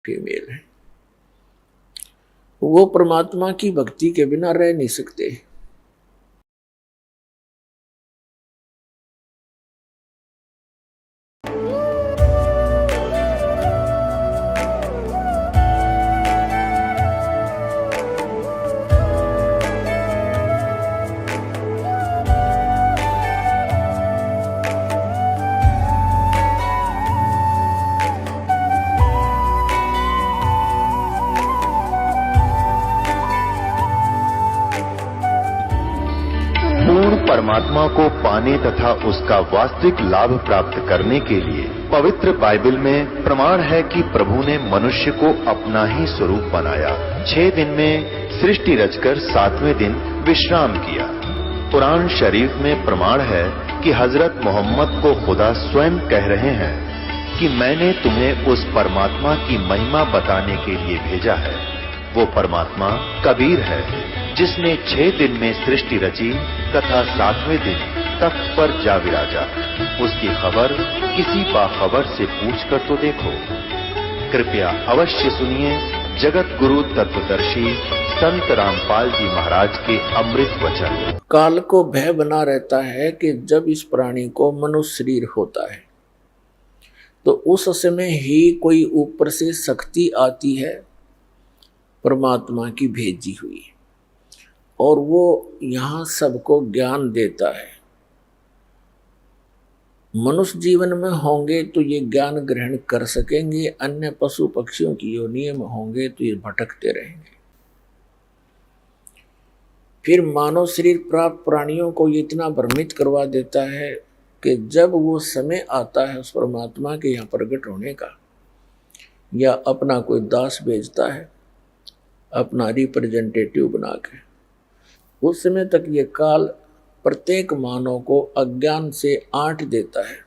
Female है, वो परमात्मा की भक्ति के बिना रह नहीं सकते। परमात्मा को पाने तथा उसका वास्तविक लाभ प्राप्त करने के लिए पवित्र बाइबल में प्रमाण है कि प्रभु ने मनुष्य को अपना ही स्वरूप बनाया। 6 दिन में सृष्टि रचकर 7वें दिन विश्राम किया। कुरान शरीफ में प्रमाण है कि हजरत मोहम्मद को खुदा स्वयं कह रहे हैं कि मैंने तुम्हें उस परमात्मा की महिमा बताने के लिए भेजा है। वो परमात्मा कबीर है जिसने 6 दिन में सृष्टि रची तथा 7वें दिन तख्त पर जा विराजा। उसकी खबर किसी बाखबर से पूछकर तो देखो। कृपया अवश्य सुनिए जगत गुरु तत्वदर्शी संत रामपाल जी महाराज के अमृत वचन। काल को भय बना रहता है कि जब इस प्राणी को मनुष्य शरीर होता है तो उस समय ही कोई ऊपर से शक्ति आती है परमात्मा की भेजी हुई, और वो यहाँ सबको ज्ञान देता है। मनुष्य जीवन में होंगे तो ये ज्ञान ग्रहण कर सकेंगे, अन्य पशु पक्षियों की योनि में होंगे तो ये भटकते रहेंगे। फिर मानव शरीर प्राप्त प्राणियों को ये इतना भ्रमित करवा देता है कि जब वो समय आता है उस परमात्मा के यहाँ प्रकट होने का, या अपना कोई दास भेजता है अपना रिप्रेजेंटेटिव बना के, उस समय तक ये काल प्रत्येक मानव को अज्ञान से आंट देता है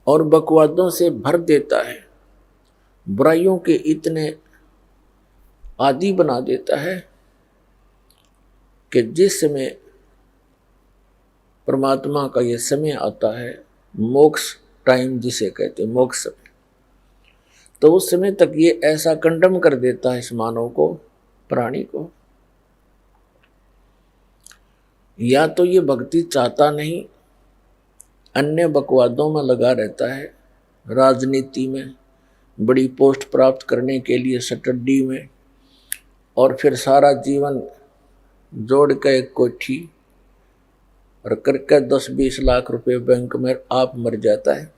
और बकवादों से भर देता है, बुराइयों के इतने आदी बना देता है कि जिस समय परमात्मा का ये समय आता है, मोक्ष टाइम जिसे कहते हैं, मोक्ष समय, तो उस समय तक ये ऐसा कंडम कर देता है इस मानव को, प्राणी को। या तो ये भक्ति चाहता नहीं, अन्य बकवादों में लगा रहता है, राजनीति में, बड़ी पोस्ट प्राप्त करने के लिए स्टडी में, और फिर सारा जीवन जोड़ के एक कोठी और करके 10-20 लाख रुपए बैंक में आप मर जाता है।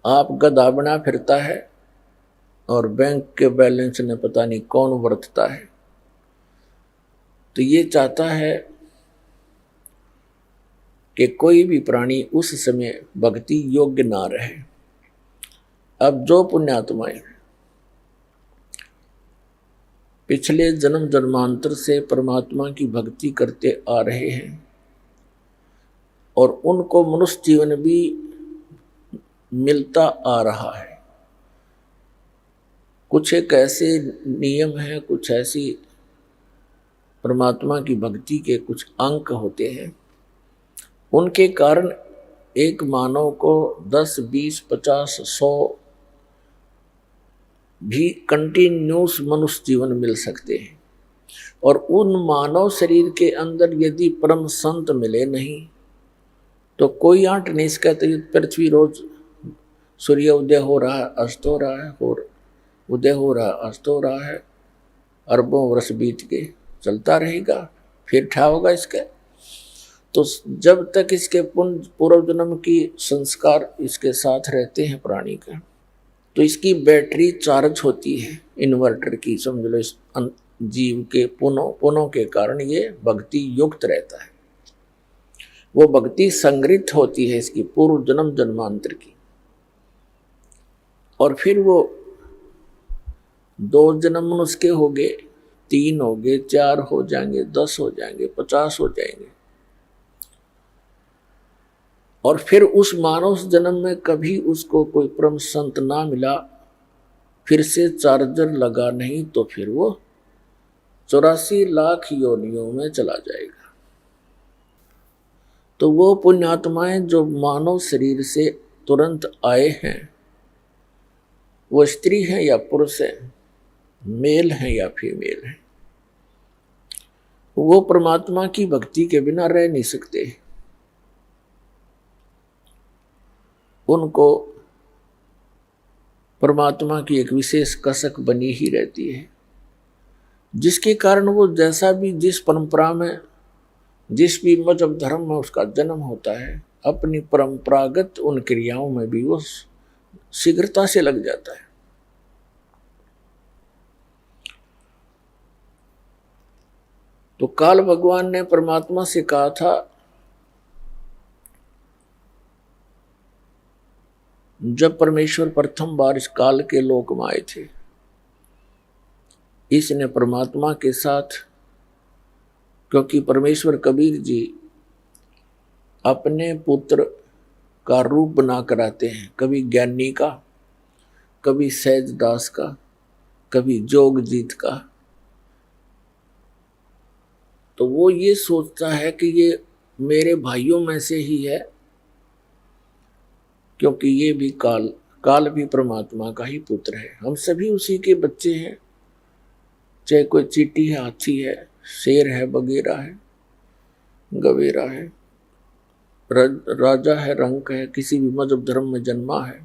आप गधा बना फिरता है और बैंक के बैलेंस ने पता नहीं कौन वर्तता है। तो ये चाहता है कि कोई भी प्राणी उस समय भक्ति योग्य ना रहे। अब जो पुण्यात्माएं पिछले जन्म जन्मांतर से परमात्मा की भक्ति करते आ रहे हैं और उनको मनुष्य जीवन भी मिलता आ रहा है, कुछ एक ऐसे नियम हैं, कुछ ऐसी परमात्मा की भक्ति के कुछ अंक होते हैं, उनके कारण एक मानव को 10, 20, 50, 100 भी कंटिन्यूस मनुष्य जीवन मिल सकते हैं। और उन मानव शरीर के अंदर यदि परम संत मिले नहीं तो कोई आंट नहीं सकता। पृथ्वी रोज सूर्य उदय हो रहा है, अस्त हो रहा है, और उदय हो रहा है, अस्त हो रहा है, अरबों वर्ष बीत के चलता रहेगा, फिर ठा होगा इसका। तो जब तक इसके पूर्व जन्म की संस्कार इसके साथ रहते हैं प्राणी का, तो इसकी बैटरी चार्ज होती है इन्वर्टर की, समझ लो। इस जीव के पुनों के कारण ये भक्ति युक्त रहता है, वो भक्ति संग्रहित होती है इसकी पूर्व जन्म जन्मांतर की। और फिर वो 2 जन्म उसके हो गए, 3 हो गए, 4 हो जाएंगे, 10 हो जाएंगे, 50 हो जाएंगे। और फिर उस मानव जन्म में कभी उसको कोई परम संत ना मिला, फिर से चार्जर लगा नहीं, तो फिर वो 84 लाख योनियों में चला जाएगा। तो वो पुण्यात्माएं जो मानव शरीर से तुरंत आए हैं, वो स्त्री है या पुरुष है, मेल है या फीमेल है, वो परमात्मा की भक्ति के बिना रह नहीं सकते। उनको परमात्मा की एक विशेष कसक बनी ही रहती है, जिसके कारण वो जैसा भी जिस परंपरा में, जिस भी मजहब धर्म में उसका जन्म होता है, अपनी परंपरागत उन क्रियाओं में भी वो शीघ्रता से लग जाता है। तो काल भगवान ने परमात्मा से कहा था, जब परमेश्वर प्रथम बार इस काल के लोक में आए थे, इसने परमात्मा के साथ, क्योंकि परमेश्वर कबीर जी अपने पुत्र का रूप बना कर आते हैं, कभी ज्ञानी का, कभी सहजदास का, कभी जोगजीत का, तो वो ये सोचता है कि ये मेरे भाइयों में से ही है, क्योंकि ये भी काल भी परमात्मा का ही पुत्र है। हम सभी उसी के बच्चे हैं, चाहे कोई चींटी है, हाथी है, शेर है, बगेरा है, गवेरा है, राजा है, रंक है, किसी भी मजहब धर्म में जन्मा है।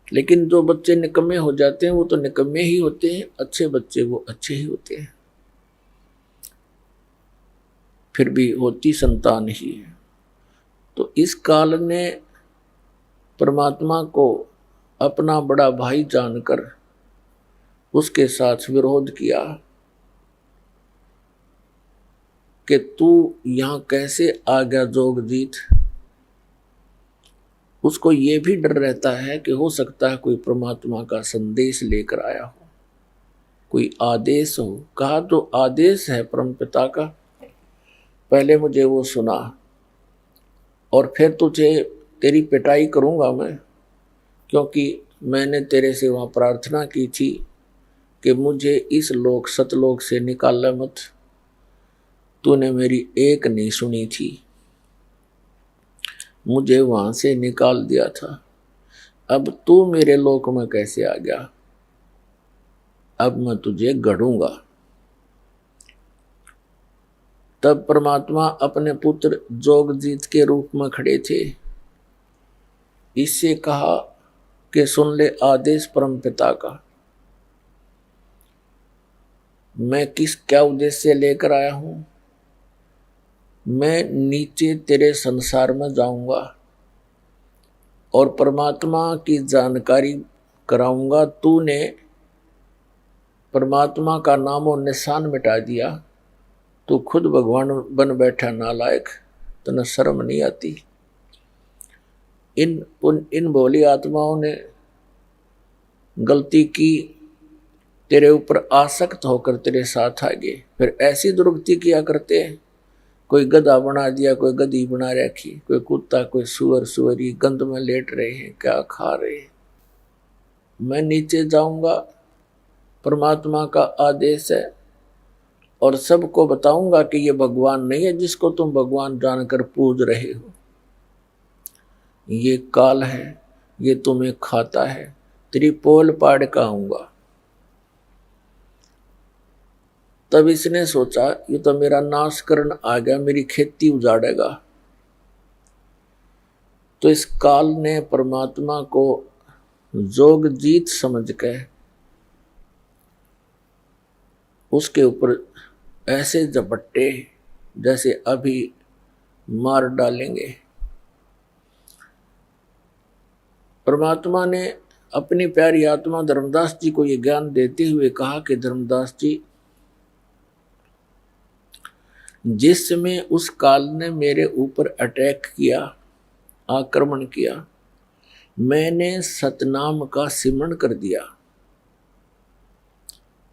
लेकिन जो बच्चे निकम्मे हो जाते हैं वो तो निकम्मे ही होते हैं, अच्छे बच्चे वो अच्छे ही होते हैं, फिर भी होती संतान ही है। तो इस काल ने परमात्मा को अपना बड़ा भाई जानकर उसके साथ विरोध किया कि तू यहां कैसे आ गया जोगजीत। उसको ये भी डर रहता है कि हो सकता है कोई परमात्मा का संदेश लेकर आया हो, कोई आदेश हो। कहा तो आदेश है परमपिता का, पहले मुझे वो सुना और फिर तुझे तेरी पिटाई करूंगा मैं, क्योंकि मैंने तेरे से वहां प्रार्थना की थी कि मुझे इस लोक सतलोक से निकाल मत। तूने मेरी एक नहीं सुनी थी, मुझे वहां से निकाल दिया था। अब तू मेरे लोक में कैसे आ गया? अब मैं तुझे गढ़ूंगा। तब परमात्मा अपने पुत्र जोगजीत के रूप में खड़े थे। इससे कहा कि सुन ले आदेश परमपिता का, मैं क्या उद्देश्य लेकर आया हूं। मैं नीचे तेरे संसार में जाऊंगा और परमात्मा की जानकारी कराऊंगा। तूने परमात्मा का नामो निशान मिटा दिया, तू खुद भगवान बन बैठा नालायक, तने शर्म नहीं आती। इन भोली आत्माओं ने गलती की, तेरे ऊपर आसक्त होकर तेरे साथ आ गए, फिर ऐसी दुर्गति किया करते हैं। कोई गधा बना दिया, कोई गधी बना रखी, कोई कुत्ता, कोई सुअर, सुअरी गंद में लेट रहे हैं, क्या खा रहे हैं। मैं नीचे जाऊंगा, परमात्मा का आदेश है, और सबको बताऊंगा कि ये भगवान नहीं है जिसको तुम भगवान जानकर पूज रहे हो। ये काल है, ये तुम्हें खाता है, तेरी पोल पाड़ का आऊंगा। तब इसने सोचा ये तो मेरा नाश करने आ गया, मेरी खेती उजाड़ेगा। तो इस काल ने परमात्मा को जोगजीत समझ के उसके ऊपर ऐसे झपट्टे जैसे अभी मार डालेंगे। परमात्मा ने अपनी प्यारी आत्मा धर्मदास जी को ये ज्ञान देते हुए कहा कि धर्मदास जी, जिस समय उस काल ने मेरे ऊपर अटैक किया, आक्रमण किया, मैंने सतनाम का सिमरन कर दिया।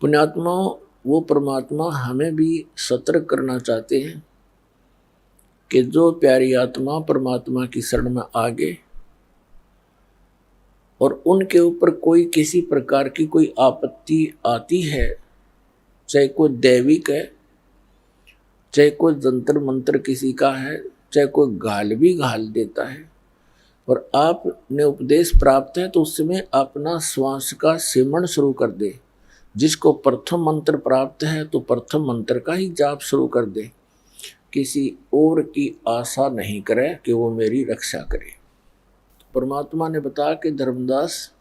पुण्यात्माओं, वो परमात्मा हमें भी सतर्क करना चाहते हैं कि जो प्यारी आत्मा परमात्मा की शरण में आ गए और उनके ऊपर कोई किसी प्रकार की कोई आपत्ति आती है, चाहे कोई दैविक है, चाहे कोई जंतर मंत्र किसी का है, चाहे कोई घाल भी घाल देता है, और आपने उपदेश प्राप्त है तो उसमें अपना श्वास का सिमरण शुरू कर दे। जिसको प्रथम मंत्र प्राप्त है तो प्रथम मंत्र का ही जाप शुरू कर दे, किसी और की आशा नहीं करे कि वो मेरी रक्षा करे। परमात्मा ने बताया कि धर्मदास,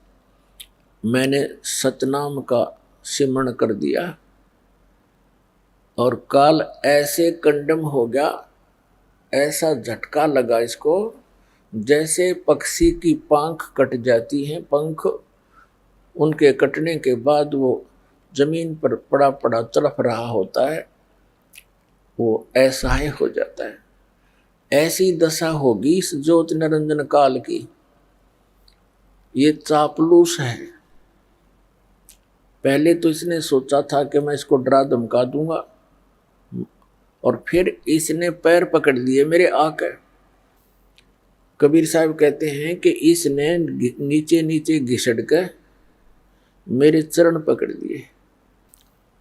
मैंने सतनाम का सिमरण कर दिया और काल ऐसे कंडम हो गया, ऐसा झटका लगा इसको जैसे पक्षी की पंख कट जाती हैं, पंख उनके कटने के बाद वो जमीन पर पड़ा पड़ा तड़प रहा होता है, वो ऐसा ही हो जाता है। ऐसी दशा होगी इस ज्योति निरंजन काल की। ये चापलूस है। पहले तो इसने सोचा था कि मैं इसको डरा धमका दूंगा, और फिर इसने पैर पकड़ लिए मेरे आकर। कबीर साहब कहते हैं कि इसने नीचे नीचे घिसड़ कर मेरे चरण पकड़ लिए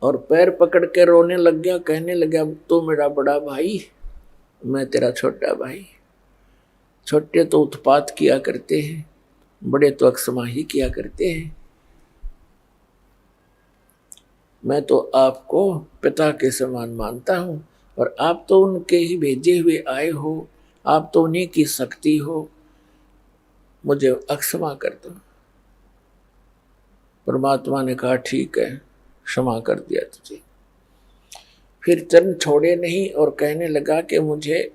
और पैर पकड़ के रोने लग गया, कहने लगा तो मेरा बड़ा भाई, मैं तेरा छोटा भाई। छोटे तो उत्पात किया करते हैं, बड़े तो अक्षमाही किया करते हैं। मैं तो आपको पिता के समान मानता हूँ और आप तो उनके ही भेजे हुए आए हो, आप तो उन्हीं की शक्ति हो, मुझे अक्षमा कर दो। परमात्मा ने कहा ठीक है, क्षमा कर दिया तुझे। फिर चरण छोड़े नहीं और कहने लगा कि मुझे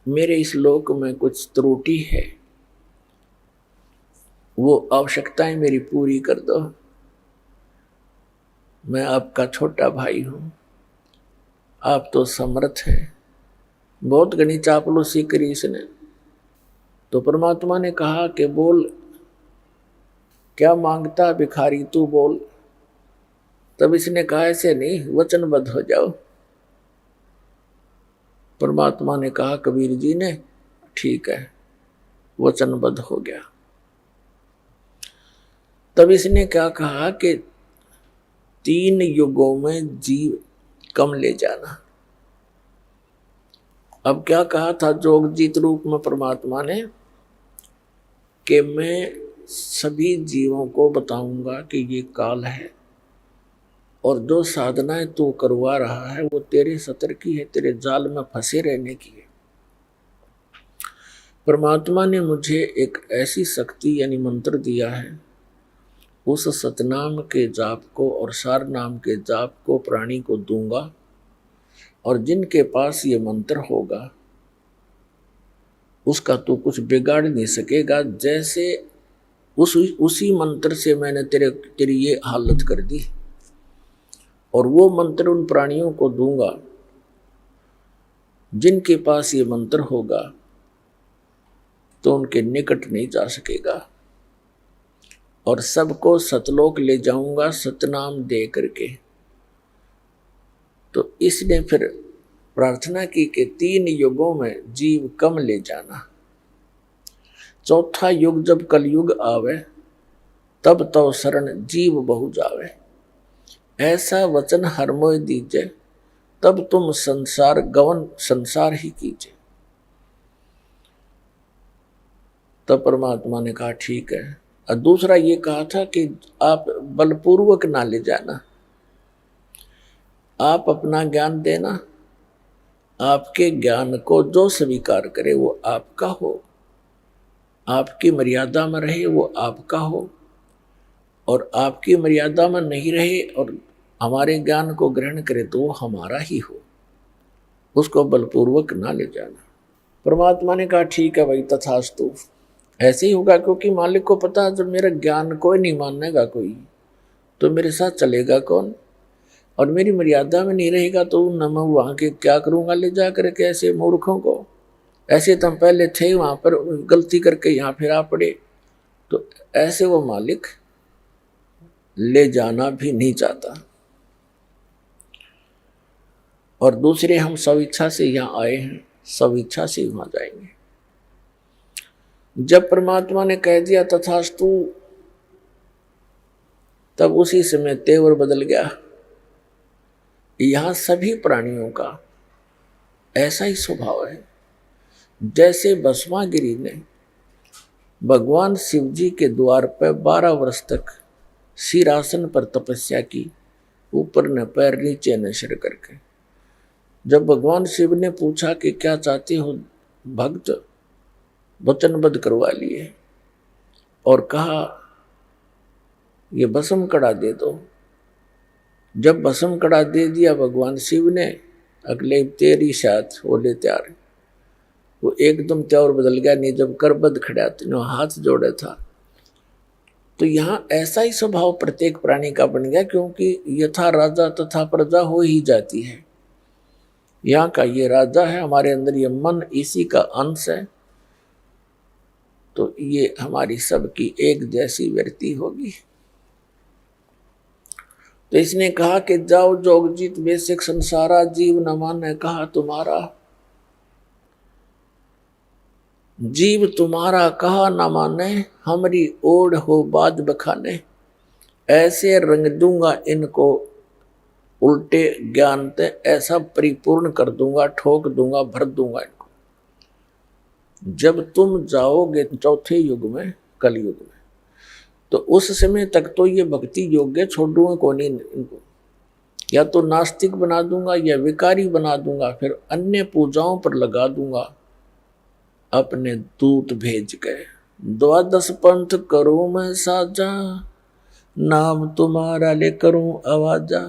मेरे इस लोक में कुछ त्रुटि है, वो आवश्यकताएं मेरी पूरी कर दो। मैं आपका छोटा भाई हूं, आप तो समर्थ हैं। बहुत घनी चापलूसी करी इसने। तो परमात्मा ने कहा कि बोल, क्या मांगता भिखारी, तू बोल। तब इसने कहा ऐसे नहीं, वचनबद्ध हो जाओ। परमात्मा ने कहा कबीर जी ने, ठीक है, वचनबद्ध हो गया। तब इसने क्या कहा कि 3 युगों में जीव कम ले जाना। अब क्या कहा था जोगजीत रूप में परमात्मा ने कि मैं सभी जीवों को बताऊंगा कि ये काल है और जो साधनाएं तू करवा रहा है वो तेरे सतर की है, तेरे जाल में फंसे रहने की है। परमात्मा ने मुझे एक ऐसी शक्ति यानी मंत्र दिया है, उस सतनाम के जाप को और सार नाम के जाप को प्राणी को दूंगा, और जिनके पास ये मंत्र होगा उसका तू कुछ बिगाड़ नहीं सकेगा। जैसे उसी मंत्र से मैंने तेरी ये हालत कर दी, और वो मंत्र उन प्राणियों को दूंगा जिनके पास ये मंत्र होगा, तो उनके निकट नहीं जा सकेगा, और सबको सतलोक ले जाऊंगा सतनाम दे करके। तो इसने फिर प्रार्थना की कि 3 युगों में जीव कम ले जाना, चौथा युग जब कलयुग आवे, तब तो शरण जीव बहु जावे। ऐसा वचन हर मोय दीजे, तब तुम संसार गवन संसार ही कीजिए। तब परमात्मा ने कहा ठीक है। और दूसरा ये कहा था कि आप बलपूर्वक ना ले जाना, आप अपना ज्ञान देना, आपके ज्ञान को जो स्वीकार करे वो आपका हो, आपकी मर्यादा में रहे वो आपका हो, और आपकी मर्यादा में नहीं रहे और हमारे ज्ञान को ग्रहण करे तो वो हमारा ही हो, उसको बलपूर्वक ना ले जाना। परमात्मा ने कहा ठीक है भाई, तथास्तु, ऐसे ही होगा। क्योंकि मालिक को पता जब मेरा ज्ञान कोई नहीं मानेगा कोई, तो मेरे साथ चलेगा कौन, और मेरी मर्यादा में नहीं रहेगा तो न मैं वहाँ के क्या करूँगा ले जा कर के ऐसे मूर्खों को। ऐसे तो हम पहले थे वहाँ पर, गलती करके यहाँ फिर आ पड़े, तो ऐसे वो मालिक ले जाना भी नहीं चाहता। और दूसरे हम सब इच्छा से यहाँ आए हैं, सब इच्छा से वहाँ जाएंगे। जब परमात्मा ने कह दिया तथास्तु, तब उसी समय तेवर बदल गया। यहाँ सभी प्राणियों का ऐसा ही स्वभाव है। जैसे भस्मागिरी ने भगवान शिव जी के द्वार पर 12 वर्ष तक सिरासन पर तपस्या की, ऊपर न पैर नीचे न सिर करके। जब भगवान शिव ने पूछा कि क्या चाहते हो भक्त, वचनबद्ध करवा लिए और कहा ये भस्म कड़ा दे दो। जब भस्म कड़ा दे दिया भगवान शिव ने, अगले तेरी साथ बोले त्यार, वो एकदम त्यार बदल गया। नहीं जब करबद्ध खड़ा तो हाथ जोड़े था। तो यहाँ ऐसा ही स्वभाव प्रत्येक प्राणी का बन गया, क्योंकि यथा राजा तथा प्रजा हो ही जाती है। यहाँ का ये राजा है, हमारे अंदर ये मन इसी का अंश है, तो ये हमारी सबकी एक जैसी वृत्ति होगी। तो इसने कहा कि जाओ जोग जीत बेसिक संसारा, जीव न माने कहा तुम्हारा। जीव तुम्हारा कहा न माने, हमारी ओढ़ हो बाज बखाने। ऐसे रंग दूंगा इनको उल्टे ज्ञान ते, ऐसा परिपूर्ण कर दूंगा, ठोक दूंगा, भर दूंगा इनको। जब तुम जाओगे चौथे युग में, कलयुग में, तो उस समय तक तो ये भक्ति योग्य छोड़ूंगा कौन ही इनको। या तो नास्तिक बना दूंगा या विकारी बना दूंगा, फिर अन्य पूजाओं पर लगा दूंगा अपने दूत भेज गए। 12 पंथ करूं मैं साजा, नाम तुम्हारा ले करूं आवाजा।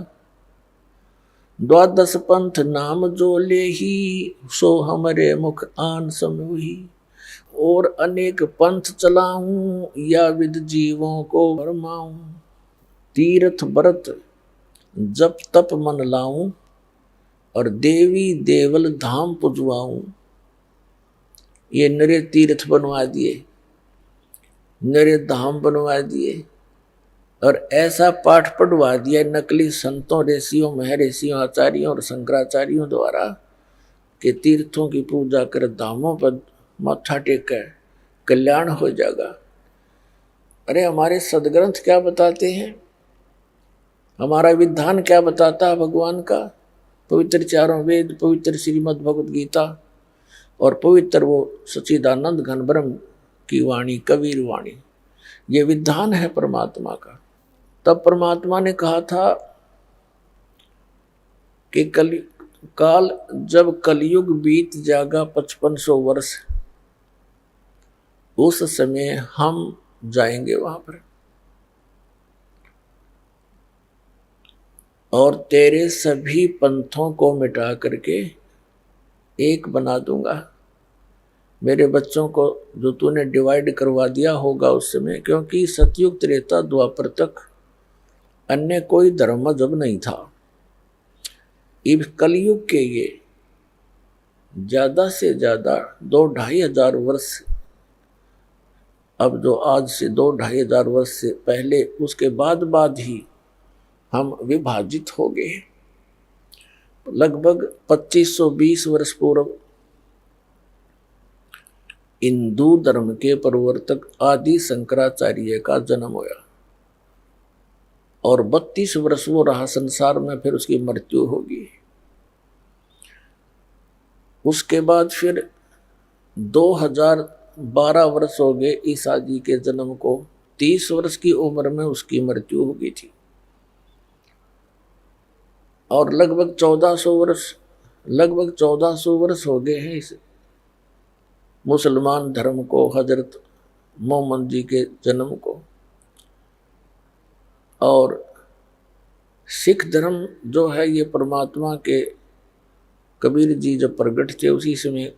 12 पंथ नाम जो ले ही, सो हमरे मुख आन समूही। और अनेक पंथ चलाऊं, या विद जीवों को भरमाऊं। तीर्थ व्रत जप तप मन लाऊं, और देवी देवल धाम पुजवाऊं। ये नरे तीर्थ बनवा दिए, नरे धाम बनवा दिए, और ऐसा पाठ पढ़वा दिया नकली संतों, ऋषियों, महर्षियों, आचार्यों और शंकराचार्यों द्वारा कि तीर्थों की पूजा कर, धामों पर माथा टेका, कल्याण हो जाएगा। अरे हमारे सदग्रंथ क्या बताते हैं, हमारा विधान क्या बताता है भगवान का? पवित्र चारों वेद, पवित्र श्रीमद् भगवद गीता और पवित्र वो सच्चिदानंद घन ब्रह्म की वाणी, कबीर वाणी, ये विधान है परमात्मा का। तब परमात्मा ने कहा था कि काल जब कलयुग बीत जाएगा 5500 वर्ष, उस समय हम जाएंगे वहां पर और तेरे सभी पंथों को मिटा करके एक बना दूंगा। मेरे बच्चों को जो तूने डिवाइड करवा दिया होगा उस समय, क्योंकि सतयुग त्रेता द्वापर तक अन्य कोई धर्म मजहब नहीं था। इब कलयुग के ये ज्यादा से ज्यादा 2-2,500 वर्ष, अब जो आज से 2-2,500 वर्ष से पहले, उसके बाद ही हम विभाजित हो गए। लगभग 2520 वर्ष पूर्व हिंदू धर्म के प्रवर्तक आदि शंकराचार्य का जन्म हुआ और 32 वर्ष वो रहा संसार में, फिर उसकी मृत्यु होगी। उसके बाद फिर 2012 वर्ष हो गए ईसा जी के जन्म को। 30 वर्ष की उम्र में उसकी मृत्यु हो गई थी और लगभग 1400 वर्ष हो गए हैं इस मुसलमान धर्म को, हजरत मोहम्मद जी के जन्म को। और सिख धर्म जो है ये परमात्मा के कबीर जी जब प्रकट थे उसी समय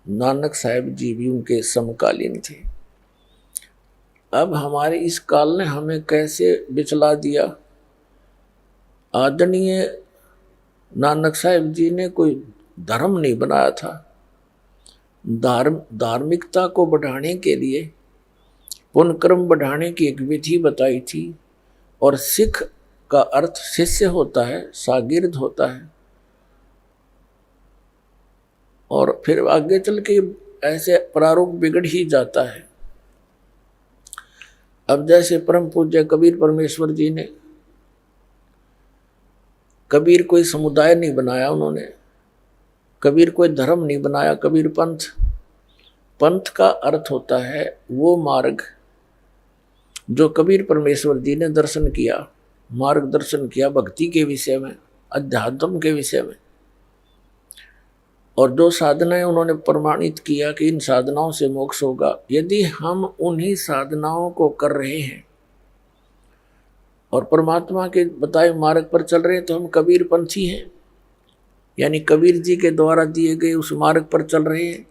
नानक साहिब जी भी उनके समकालीन थे। अब हमारे इस काल ने हमें कैसे बिचला दिया। आदरणीय नानक साहिब जी ने कोई धर्म नहीं बनाया था, धार्मिकता को बढ़ाने के लिए पुण्य कर्म बढ़ाने की एक विधि बताई थी। और सिख का अर्थ शिष्य होता है, शागिर्द होता है। और फिर आगे चल के ऐसे प्रारूप बिगड़ ही जाता है। अब जैसे परम पूज्य कबीर परमेश्वर जी ने, कबीर कोई समुदाय नहीं बनाया उन्होंने, कबीर कोई धर्म नहीं बनाया, कबीर पंथ। पंथ का अर्थ होता है वो मार्ग जो कबीर परमेश्वर जी ने दर्शन किया, मार्गदर्शन किया भक्ति के विषय में, अध्यात्म के विषय में, और जो साधनाएं उन्होंने प्रमाणित किया कि इन साधनाओं से मोक्ष होगा। यदि हम उन्हीं साधनाओं को कर रहे हैं और परमात्मा के बताए मार्ग पर चल रहे हैं तो हम कबीर पंथी हैं, यानी कबीर जी के द्वारा दिए गए उस मार्ग पर चल रहे हैं।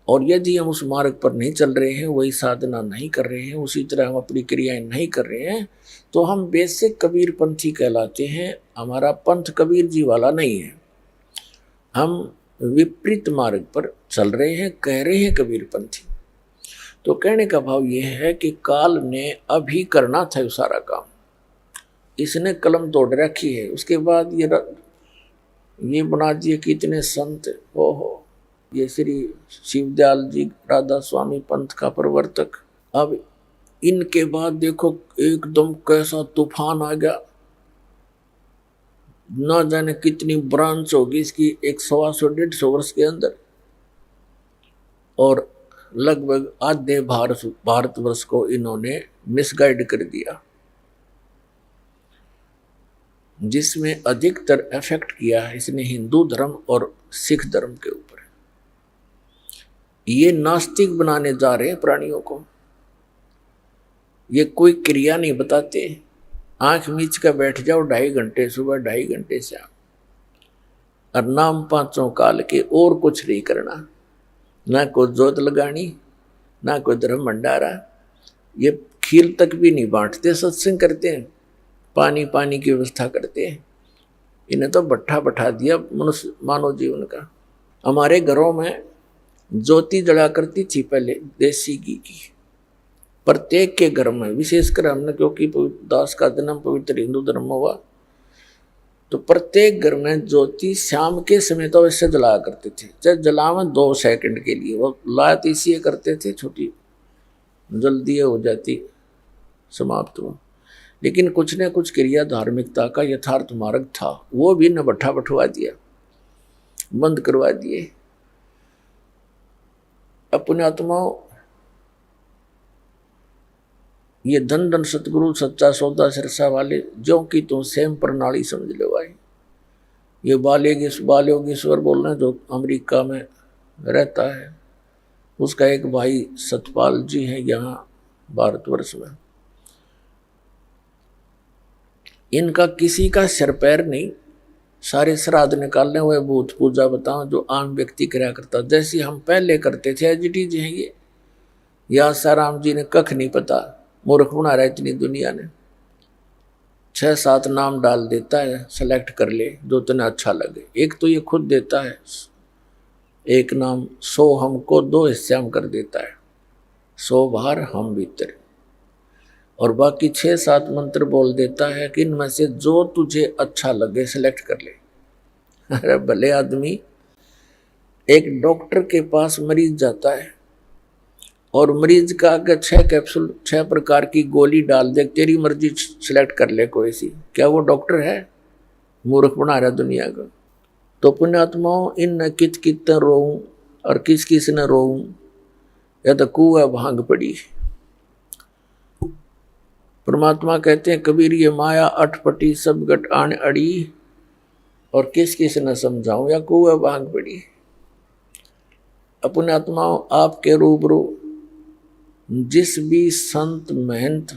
और यदि हम उस मार्ग पर नहीं चल रहे हैं, वही साधना नहीं कर रहे हैं, उसी तरह हम अपनी क्रियाएं नहीं कर रहे हैं, तो हम बेसिक कबीर पंथी कहलाते हैं। हमारा पंथ कबीर जी वाला नहीं है, हम विपरीत मार्ग पर चल रहे हैं, कह रहे हैं कबीर पंथी। तो कहने का भाव यह है कि काल ने अभी करना था ये सारा काम, इसने कलम तोड़ रखी है। उसके बाद ये बना दिए कि इतने संत, ओहो, ये श्री शिवदयाल जी राधा स्वामी पंथ का प्रवर्तक। अब इनके बाद देखो एकदम कैसा तूफान आ गया, ना जाने कितनी ब्रांच होगी इसकी, 100-150 वर्ष के अंदर, और लगभग आधे भारतवर्ष को इन्होंने मिसगाइड कर दिया, जिसमें अधिकतर इफेक्ट किया है इसने हिंदू धर्म और सिख धर्म के ऊपर। ये नास्तिक बनाने जा रहे हैं प्राणियों को, ये कोई क्रिया नहीं बताते। आंख मीच कर बैठ जाओ 2.5 घंटे सुबह, 2.5 घंटे शाम, और नाम 5 काल के, और कुछ नहीं करना, ना कोई जोत लगानी, ना कोई धर्म भंडारा, ये खीर तक भी नहीं बांटते, सत्संग करते हैं, पानी की व्यवस्था करते हैं। इन्हें तो भट्ठा बैठा दिया मनुष्य मानव जीवन का। हमारे घरों में ज्योति जला करती थी पहले देसी घी की, प्रत्येक के घर में, विशेषकर हमने क्योंकि दास का जन्म पवित्र हिंदू धर्म में हुआ, तो प्रत्येक घर में ज्योति शाम के समय तो वैसे जलाया करते थे, चाहे जलावे 2 सेकंड के लिए, वो लात इसलिए करते थे छोटी, जल्दी हो जाती, समाप्त हो। लेकिन कुछ न कुछ क्रिया धार्मिकता का यथार्थ मार्ग था, वो भी न भट्ठा बैठवा दिया, बंद करवा दिए। अपने आत्माओं, ये धन धन सतगुरु सच्चा सौदा सिरसा वाले, जो कि तुम सेम प्रणाली समझ लो भाई। ये बालयोगेश्वर बोल रहे हैं जो अमेरिका में रहता है, उसका एक भाई सतपाल जी है यहाँ भारतवर्ष में। इनका किसी का सिर पैर नहीं, सारे श्राद्ध निकालने हुए, भूत पूजा बताओ जो आम व्यक्ति कराया करता, जैसे हम पहले करते थे। एजिटी जी हैं ये, या साराम जी ने कख नहीं पता, मूर्ख बना रहा इतनी दुनिया ने। 6-7 नाम डाल देता है, सेलेक्ट कर ले जो तुम्हें अच्छा लगे। एक तो ये खुद देता है एक नाम, 100 हमको 2 हिस्से में कर देता है, 100 बाहर हम भीतर, और बाकी 6-7 मंत्र बोल देता है कि इनमें से जो तुझे अच्छा लगे सेलेक्ट कर ले। अरे भले आदमी, एक डॉक्टर के पास मरीज जाता है और मरीज का अगर 6 कैप्सूल 6 प्रकार की गोली डाल दे, तेरी मर्जी सेलेक्ट कर ले कोई सी, क्या वो डॉक्टर है? मूर्ख बना रहा दुनिया को। तो पुण्यात्माओं, इन न कित कित रोऊं और किस किस न रोऊं, या तो कुआ भांग पड़ी। परमात्मा कहते हैं कबीर ये माया अटपटी सब गट आन अड़ी, और किस किस न समझाऊं या कुआ भांग पड़ी। अपने आत्माओं, आपके रूबरू जिस भी संत महंत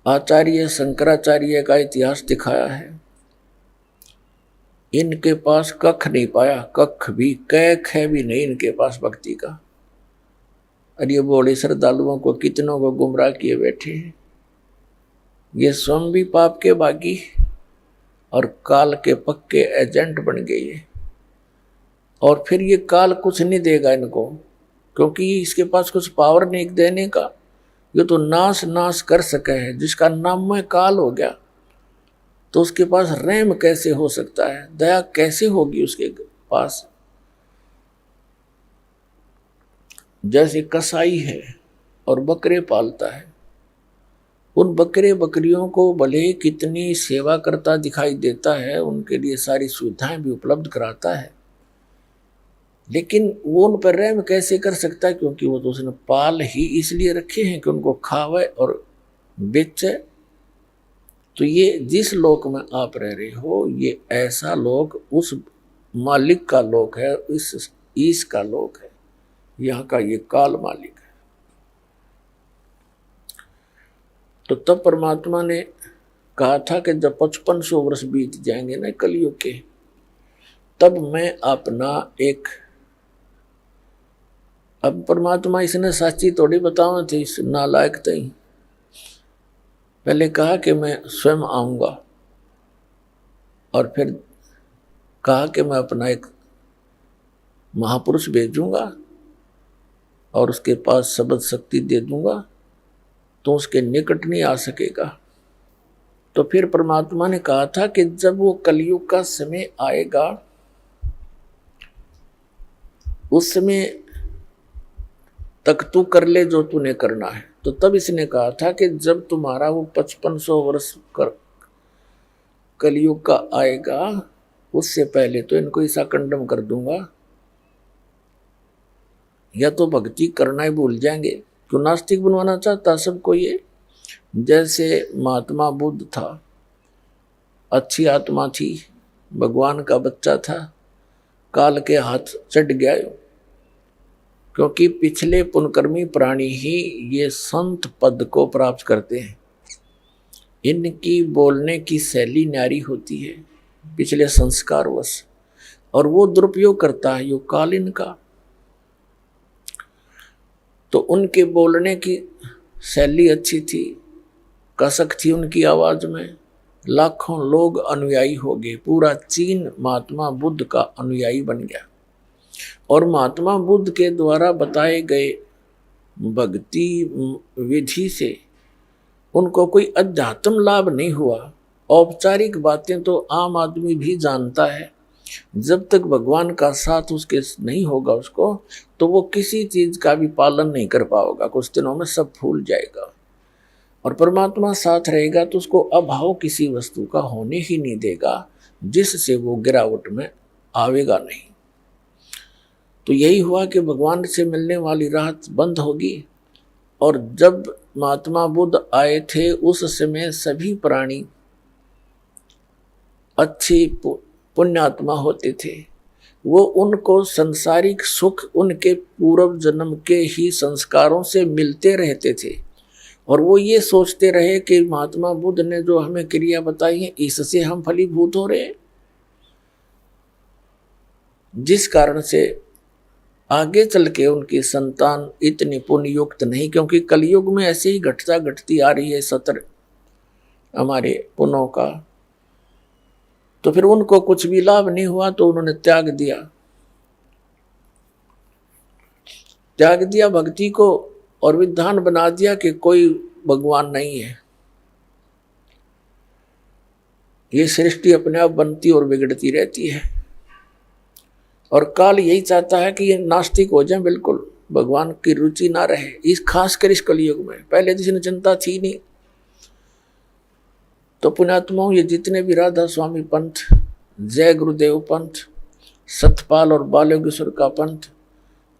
आचार्य शंकराचार्य का इतिहास दिखाया है, इनके पास कख नहीं पाया, कख भी, कैख है भी नहीं इनके पास भक्ति का। और ये बोले श्रद्धालुओं को कितनों को गुमराह किए बैठे हैं। ये स्वयं भी पाप के बागी और काल के पक्के एजेंट बन गए ये। और फिर ये काल कुछ नहीं देगा इनको, क्योंकि इसके पास कुछ पावर नहीं देने का। ये तो नाश कर सके है, जिसका नाम में काल हो गया तो उसके पास रहम कैसे हो सकता है, दया कैसे होगी उसके पास। जैसे कसाई है और बकरे पालता है, उन बकरे बकरियों को भले ही कितनी सेवा करता दिखाई देता है, उनके लिए सारी सुविधाएं भी उपलब्ध कराता है, लेकिन वो उन पर रहम कैसे कर सकता है? क्योंकि वो तो उसने पाल ही इसलिए रखे हैं कि उनको खावे और बेचे। तो ये जिस लोक में आप रह रहे हो, ये ऐसा लोक उस मालिक का लोक है, इस ईश का लोक है, यहाँ का ये काल मालिक है। तो तब परमात्मा ने कहा था कि जब 5500 वर्ष बीत जाएंगे ना कलयुग के, तब मैं अपना एक, अब परमात्मा इसने साची थोड़ी बतावा थी, इस नालायक तई पहले कहा कि मैं स्वयं आऊंगा, और फिर कहा कि मैं अपना एक महापुरुष भेजूंगा और उसके पास शब्द शक्ति दे दूंगा, तो उसके निकट नहीं आ सकेगा। तो फिर परमात्मा ने कहा था कि जब वो कलयुग का समय आएगा, उस समय तक तू कर ले जो तूने करना है। तो तब इसने कहा था कि जब तुम्हारा वो 5500 वर्ष कर कलयुग का आएगा, उससे पहले तो इनको ऐसा कंडम कर दूंगा, या तो भक्ति करना ही भूल जाएंगे। क्यों नास्तिक बनवाना चाहता सबको ये? जैसे महात्मा बुद्ध था, अच्छी आत्मा थी, भगवान का बच्चा था, काल के हाथ चढ़ गया, क्योंकि पिछले पुण्यकर्मी प्राणी ही ये संत पद को प्राप्त करते हैं। इनकी बोलने की शैली न्यारी होती है पिछले संस्कारवश, और वो दुरुपयोग करता है यो काल इनका। तो उनके बोलने की शैली अच्छी थी, कसक थी उनकी आवाज में, लाखों लोग अनुयायी हो गए। पूरा चीन महात्मा बुद्ध का अनुयायी बन गया, और महात्मा बुद्ध के द्वारा बताए गए भक्ति विधि से उनको कोई अध्यात्म लाभ नहीं हुआ। औपचारिक बातें तो आम आदमी भी जानता है, जब तक भगवान का साथ उसके नहीं होगा उसको, तो वो किसी चीज का भी पालन नहीं कर पाएगा, कुछ दिनों में सब भूल जाएगा। और परमात्मा साथ रहेगा तो उसको अभाव किसी वस्तु का होने ही नहीं देगा, जिससे वो गिरावट में आवेगा नहीं। तो यही हुआ कि भगवान से मिलने वाली राह बंद होगी। और जब महात्मा बुद्ध आए थे, उस समय सभी प्राणी अच्छी पुण्यात्मा होते थे। वो उनको संसारिक सुख उनके पूर्व जन्म के ही संस्कारों से मिलते रहते थे, और वो ये सोचते रहे कि महात्मा बुद्ध ने जो हमें क्रिया बताई है, इससे हम फलीभूत हो रहे हैं, जिस कारण से आगे चल के उनकी संतान इतनी पुण्ययुक्त नहीं। क्योंकि कलयुग में ऐसे ही घटती आ रही है सतर हमारे पुण्यों का। तो फिर उनको कुछ भी लाभ नहीं हुआ, तो उन्होंने त्याग दिया भक्ति को, और विधान बना दिया कि कोई भगवान नहीं है, ये सृष्टि अपने आप बनती और बिगड़ती रहती है। और काल यही चाहता है कि ये नास्तिक हो जाए, बिल्कुल भगवान की रुचि ना रहे, इस खासकर इस कलयुग में। पहले जिसने चिंता थी नहीं। तो पुण्यात्माओं, ये जितने भी राधा स्वामी पंथ, जय गुरुदेव पंथ, सतपाल और बालोगेश्वर का पंथ,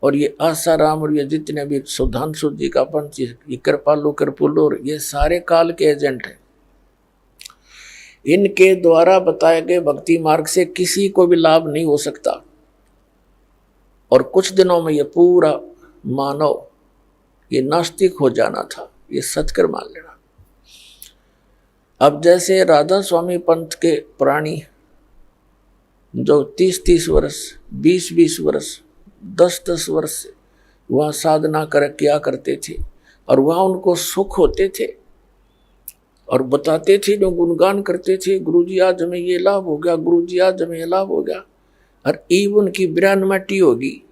और ये आसाराम, और ये जितने भी सुधांशु जी का पंथ, ये कृपालु कृपुल, और ये सारे काल के एजेंट हैं। इनके द्वारा बताए गए भक्ति मार्ग से किसी को भी लाभ नहीं हो सकता। और कुछ दिनों में ये पूरा मानव ये नास्तिक हो जाना था, ये सत्कर मान लेना। अब जैसे राधा स्वामी पंथ के प्राणी जो 30-30 वर्ष, 20-20 वर्ष, 10-10 वर्ष वहाँ साधना किया करते थे, और वहाँ उनको सुख होते थे, और बताते थे, जो गुणगान करते थे, गुरुजी आज हमें ये लाभ हो गया, गुरुजी आज हमें ये लाभ हो गया, और ईवन की बिरानमटी होगी।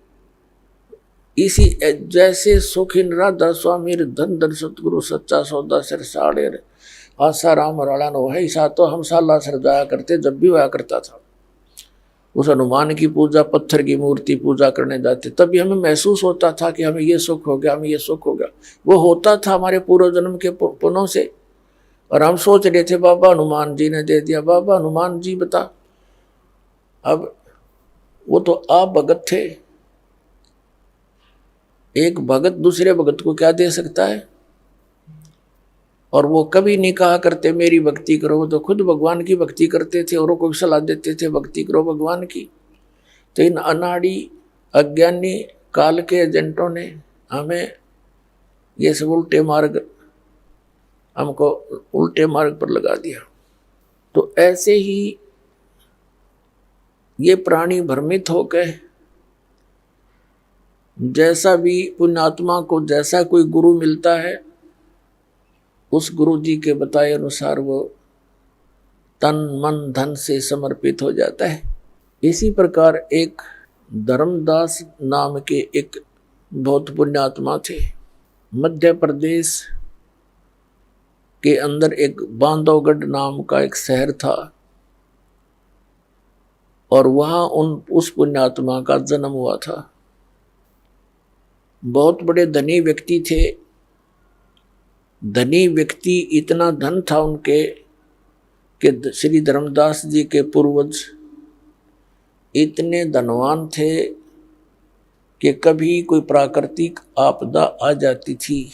इसी जैसे सुख इन राधा स्वामी धन धन सतगुरु सच्चा सौदा सिर साड़े आशा राम राणा नो है, ऐसा तो हम साला सर जाया करते, जब भी हुआ करता था। उस हनुमान की पूजा, पत्थर की मूर्ति पूजा करने जाते, तभी हमें महसूस होता था कि हमें ये सुख हो गया, हमें ये सुख हो गया। वो होता था हमारे पूर्व जन्म के पुण्यों से, और हम सोच रहे थे बाबा हनुमान जी ने दे दिया। बाबा हनुमान जी बता, अब वो तो आप भगत थे, एक भगत दूसरे भगत को क्या दे सकता है? और वो कभी नहीं कहा करते मेरी भक्ति करो, वो तो खुद भगवान की भक्ति करते थे, औरों को सलाह देते थे भक्ति करो भगवान की। तो इन अनाड़ी अज्ञानी काल के एजेंटों ने हमें ये सब हमको उल्टे मार्ग पर लगा दिया। तो ऐसे ही ये प्राणी भ्रमित होकर जैसा भी पुण्यात्मा को जैसा कोई गुरु मिलता है, उस गुरु जी के बताए अनुसार वो तन मन धन से समर्पित हो जाता है। इसी प्रकार एक धर्मदास नाम के एक बहुत पुण्यात्मा थे। मध्य प्रदेश के अंदर एक बांधवगढ़ नाम का एक शहर था और वहां उस पुण्यात्मा का जन्म हुआ था। बहुत बड़े धनी व्यक्ति थे। धनी व्यक्ति, इतना धन था उनके कि श्री धर्मदास जी के पूर्वज इतने धनवान थे कि कभी कोई प्राकृतिक आपदा आ जाती थी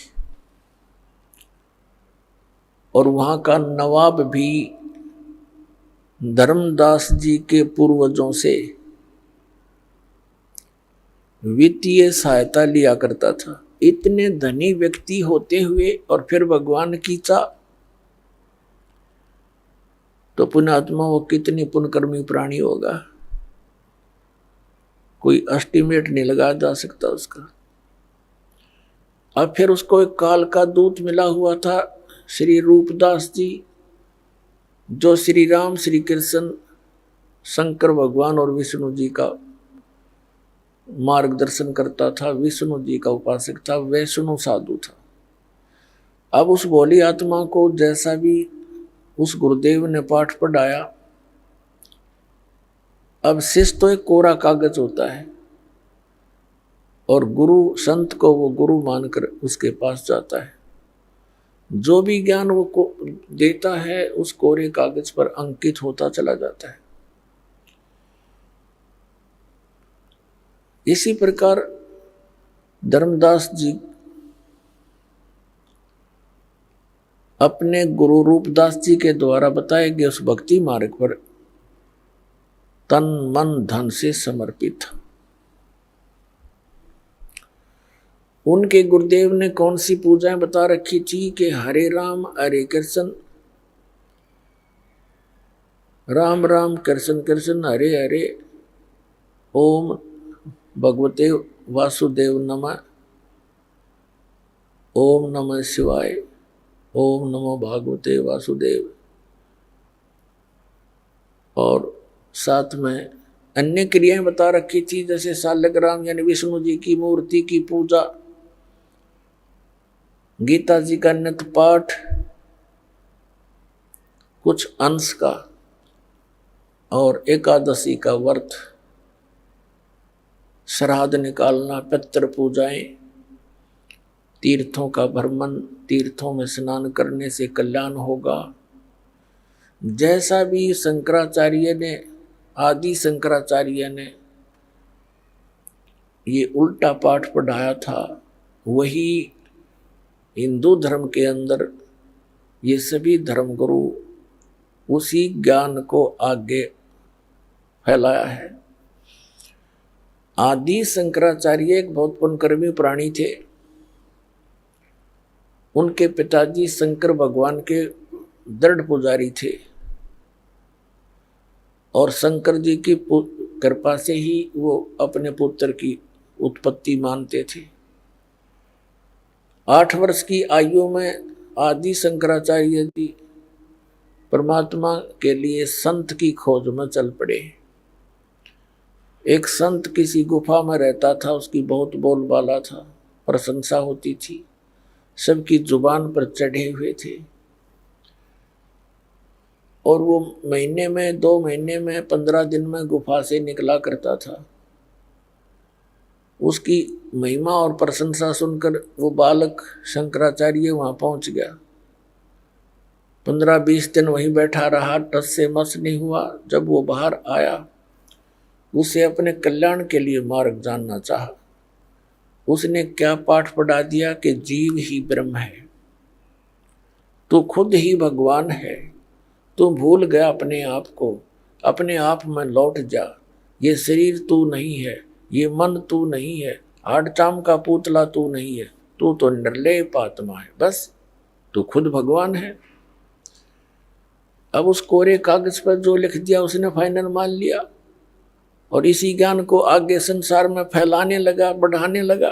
और वहां का नवाब भी धर्मदास जी के पूर्वजों से वित्तीय सहायता लिया करता था। इतने धनी व्यक्ति होते हुए और फिर भगवान की चाह, तो पुण्यात्मा वो कितनी पुण्यकर्मी प्राणी होगा, कोई एस्टिमेट नहीं लगाया जा सकता उसका। अब फिर उसको एक काल का दूत मिला हुआ था, श्री रूपदास जी, जो श्री राम, श्री कृष्ण, शंकर भगवान और विष्णु जी का मार्गदर्शन करता था, विष्णु जी का उपासक था, वैष्णव साधु था। अब उस भोली आत्मा को जैसा भी उस गुरुदेव ने पाठ पढ़ाया, अब शिष्य तो एक कोरा कागज होता है और गुरु संत को वो गुरु मानकर उसके पास जाता है। जो भी ज्ञान वो को देता है उस कोरे कागज पर अंकित होता चला जाता है। इसी प्रकार धर्मदास जी अपने गुरु रूपदास जी के द्वारा बताए गए उस भक्ति मार्ग पर तन मन धन से समर्पित था। उनके गुरुदेव ने कौन सी पूजाएं बता रखी थी कि हरे राम हरे कृष्ण, राम राम कृष्ण कृष्ण हरे हरे, ओम भगवते वासुदेव नमः, ओम नमः शिवाय, ओम नमो भागवते वासुदेव। और साथ में अन्य क्रियाएं बता रखी थी, जैसे शालग्राम यानी विष्णु जी की मूर्ति की पूजा, गीता जी का नित्य पाठ, कुछ अंश का, और एकादशी का व्रत, श्राद्ध निकालना, पितृ पूजाएं, तीर्थों का भ्रमण, तीर्थों में स्नान करने से कल्याण होगा। जैसा भी शंकराचार्य ने, आदि शंकराचार्य ने ये उल्टा पाठ पढ़ाया था, वही हिंदू धर्म के अंदर ये सभी धर्मगुरु उसी ज्ञान को आगे फैलाया है। आदि शंकराचार्य एक बहुत पुण्यकर्मी प्राणी थे। उनके पिताजी शंकर भगवान के दृढ़ पुजारी थे और शंकर जी की कृपा से ही वो अपने पुत्र की उत्पत्ति मानते थे। 8 वर्ष की आयु में आदि शंकराचार्य जी परमात्मा के लिए संत की खोज में चल पड़े। एक संत किसी गुफा में रहता था, उसकी बहुत बोलबाला था, प्रशंसा होती थी, सबकी जुबान पर चढ़े हुए थे और वो महीने में, 2 महीने में, 15 दिन में गुफा से निकला करता था। उसकी महिमा और प्रशंसा सुनकर वो बालक शंकराचार्य वहां पहुंच गया 15-20 दिन वहीं बैठा रहा, टस से मस नहीं हुआ। जब वो बाहर आया, उसे अपने कल्याण के लिए मार्ग जानना चाहा। उसने क्या पाठ पढ़ा दिया कि जीव ही ब्रह्म है, तू खुद ही भगवान है, तू भूल गया अपने आप को, अपने आप में लौट जा। ये शरीर तू नहीं है, ये मन तू नहीं है, हाड़ चाम का पुतला तू नहीं है, तू तो निर्लेप आत्मा है, बस तू खुद भगवान है। अब उस कोरे कागज पर जो लिख दिया उसने फाइनल मान लिया और इसी ज्ञान को आगे संसार में फैलाने लगा, बढ़ाने लगा।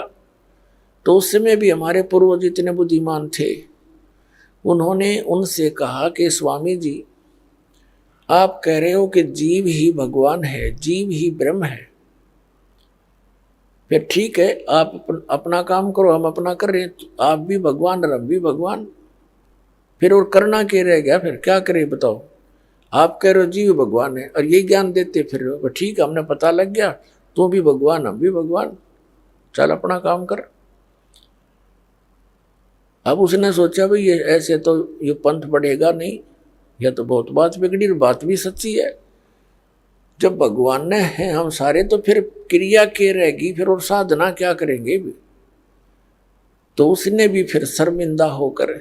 तो उस समय भी हमारे पूर्वज इतने बुद्धिमान थे, उन्होंने उनसे कहा कि स्वामी जी, आप कह रहे हो कि जीव ही भगवान है, जीव ही ब्रह्म है, फिर ठीक है, आप अपना काम करो, हम अपना कर रहे हैं, आप भी भगवान और हम भी भगवान, फिर और करना क्या रह गया, फिर क्या करें बताओ। आप कह रहे हो जीव भगवान है और यही ज्ञान देते फिर रहे हो, ठीक है, हमने पता लग गया, तू भी भगवान हम भी भगवान, चल अपना काम कर। अब उसने सोचा भाई ये ऐसे तो ये पंथ बढ़ेगा नहीं, यह तो बहुत बात बिगड़ी, बात भी सच्ची है। जब भगवान ने हैं हम सारे, तो फिर क्रिया क्या रहेगी, फिर और साधना क्या करेंगे भी। तो उसने भी फिर शर्मिंदा होकर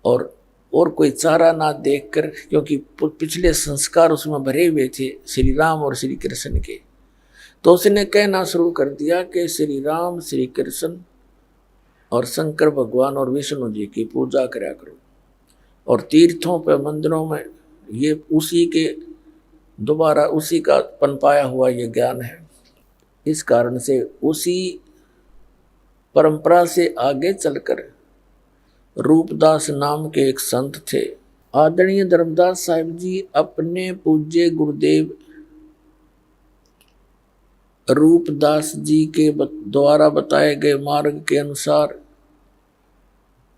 और कोई चारा ना देखकर, क्योंकि पिछले संस्कार उसमें भरे हुए थे श्री राम और श्री कृष्ण के, तो उसने कहना शुरू कर दिया कि श्री राम, श्री कृष्ण और शंकर भगवान और विष्णु जी की पूजा करा करो। और तीर्थों पर, मंदिरों में ये उसी के दोबारा उसी का पनपाया हुआ ये ज्ञान है। इस कारण से उसी परंपरा से आगे चलकर रूपदास नाम के एक संत थे, आदरणीय धर्मदास साहिब जी अपने पूज्य गुरुदेव रूपदास जी के द्वारा बताए गए मार्ग के अनुसार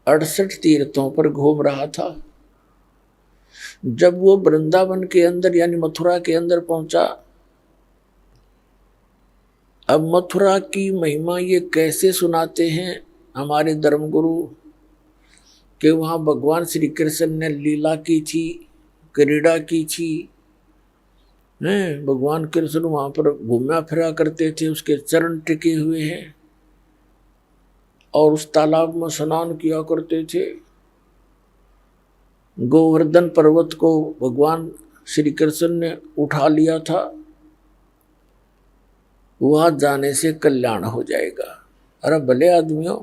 68 तीर्थों पर घूम रहा था। जब वो वृंदावन के अंदर यानी मथुरा के अंदर पहुंचा, अब मथुरा की महिमा ये कैसे सुनाते हैं हमारे धर्मगुरु कि वहाँ भगवान श्री कृष्ण ने लीला की थी, क्रीड़ा की थी, भगवान कृष्ण वहाँ पर घूमा फिरा करते थे, उसके चरण टिके हुए हैं और उस तालाब में स्नान किया करते थे। गोवर्धन पर्वत को भगवान श्री कृष्ण ने उठा लिया था, वहां जाने से कल्याण हो जाएगा। अरे भले आदमियों,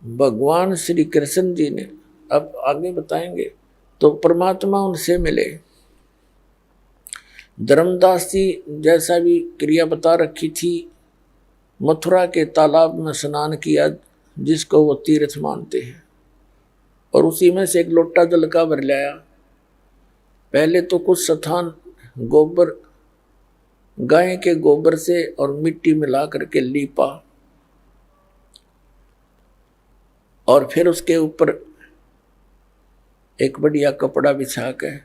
भगवान श्री कृष्ण जी ने, अब आगे बताएंगे, तो परमात्मा उनसे मिले। धर्मदास जी जैसा भी क्रिया बता रखी थी, मथुरा के तालाब में स्नान किया जिसको वो तीर्थ मानते हैं, और उसी में से एक लोटा जल का भर लाया। पहले तो कुछ स्थान गोबर, गाय के गोबर से और मिट्टी मिला करके लीपा, और फिर उसके ऊपर एक बढ़िया कपड़ा बिछा के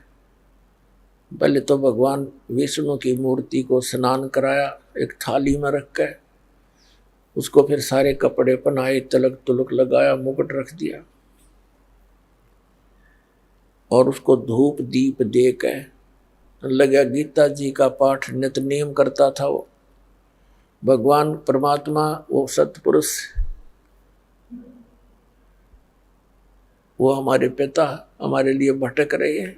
पहले तो भगवान विष्णु की मूर्ति को स्नान कराया, एक थाली में रख के उसको फिर सारे कपड़े पहनाए, तलक तुलक लगाया, मुकुट रख दिया और उसको धूप दीप दे के लगा गीता जी का पाठ नित नियम करता था। वो भगवान परमात्मा, वो सतपुरुष, वो हमारे पिता हमारे लिए भटक रहे हैं।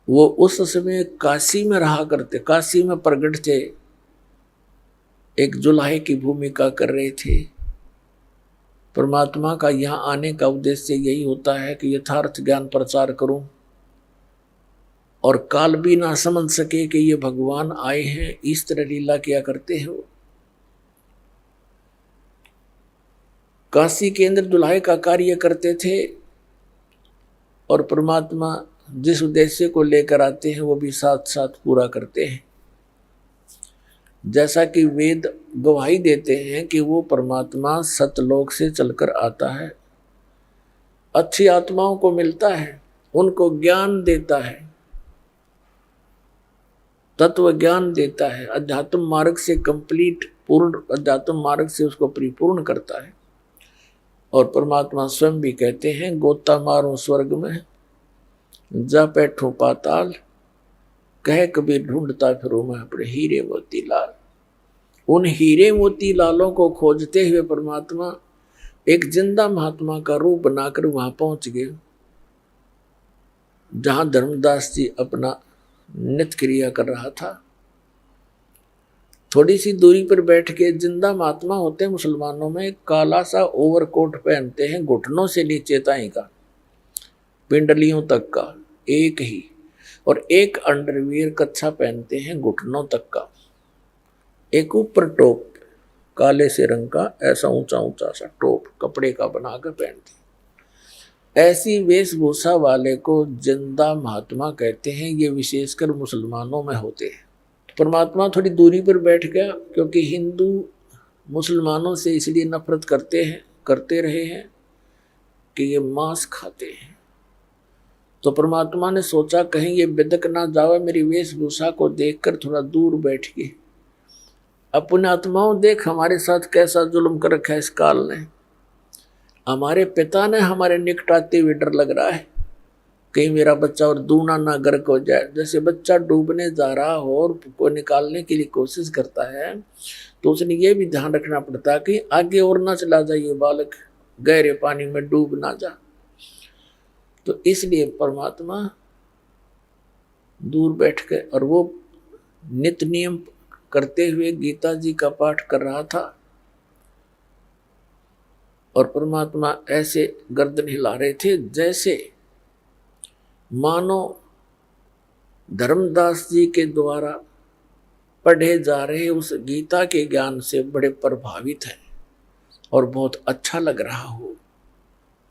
वो उस समय काशी में रहा करते, काशी में प्रगट थे, एक जुलाहे की भूमिका कर रहे थे। परमात्मा का यहाँ आने का उद्देश्य यही होता है कि यथार्थ ज्ञान प्रचार करूं और काल भी ना समझ सके कि ये भगवान आए हैं, इस तरह लीला किया करते हैं। वो काशी के अंदर दुल्हाई का कार्य करते थे और परमात्मा जिस उद्देश्य को लेकर आते हैं वो भी साथ साथ पूरा करते हैं। जैसा कि वेद गवाही देते हैं कि वो परमात्मा सतलोक से चलकर आता है, अच्छी आत्माओं को मिलता है, उनको ज्ञान देता है, तत्व ज्ञान देता है, अध्यात्म मार्ग से कंप्लीट पूर्ण अध्यात्म मार्ग से उसको परिपूर्ण करता है। और परमात्मा स्वयं भी कहते हैं, गोता मारूं स्वर्ग में, जा बैठूं पाताल, कह कबीर ढूंढता फिरूं मैं अपने हीरे मोती लाल। उन हीरे मोती लालों को खोजते हुए परमात्मा एक जिंदा महात्मा का रूप बनाकर वहां पहुंच गए, जहां धर्मदास जी अपना नित्य क्रिया कर रहा था। थोड़ी सी दूरी पर बैठ के जिंदा महात्मा होते हैं मुसलमानों में, काला सा ओवरकोट पहनते हैं घुटनों से नीचे ताई का, पिंडलियों तक का एक ही, और एक अंडरवियर कच्छा पहनते हैं घुटनों तक का, एक ऊपर टोप काले से रंग का ऐसा ऊंचा ऊंचा सा टोप कपड़े का बनाकर पहनते हैं। ऐसी वेशभूषा वाले को जिंदा महात्मा कहते हैं। ये विशेषकर मुसलमानों में होते हैं। परमात्मा थोड़ी दूरी पर बैठ गया, क्योंकि हिंदू मुसलमानों से इसलिए नफरत करते रहे हैं कि ये मांस खाते हैं। तो परमात्मा ने सोचा कहीं ये बिदक ना जावे, मेरी वेशभूषा को देखकर थोड़ा दूर बैठ गए। अपने आत्माओं, देख हमारे साथ कैसा जुल्म कर रखा है इस काल ने। हमारे पिता ने हमारे निकट आते हुए डर लग रहा है, कहीं मेरा बच्चा और दूना ना गर्क हो जाए। जैसे बच्चा डूबने जा रहा हो और को निकालने के लिए कोशिश करता है, तो उसने ये भी ध्यान रखना पड़ता है कि आगे और ना चला जाए ये बालक, गहरे पानी में डूब ना जा। तो इसलिए परमात्मा दूर बैठ के और वो नित्य नियम करते हुए गीता जी का पाठ कर रहा था, और परमात्मा ऐसे गर्दन हिला रहे थे जैसे मानो धर्मदास जी के द्वारा पढ़े जा रहे उस गीता के ज्ञान से बड़े प्रभावित हैं और बहुत अच्छा लग रहा हो।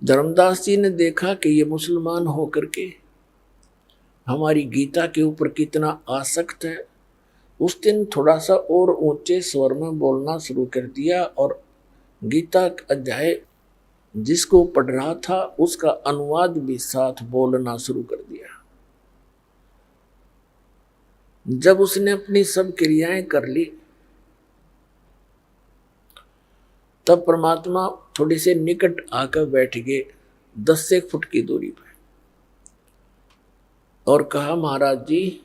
धर्मदास जी ने देखा कि ये मुसलमान होकर के हमारी गीता के ऊपर कितना आसक्त है। उस दिन थोड़ा सा और ऊंचे स्वर में बोलना शुरू कर दिया, और गीता अध्याय जिसको पढ़ रहा था उसका अनुवाद भी साथ बोलना शुरू कर दिया। जब उसने अपनी सब क्रियाएं कर ली, तब परमात्मा थोड़ी से निकट आकर बैठ गए 10 से 1 फुट की दूरी पर, और कहा, महाराज जी,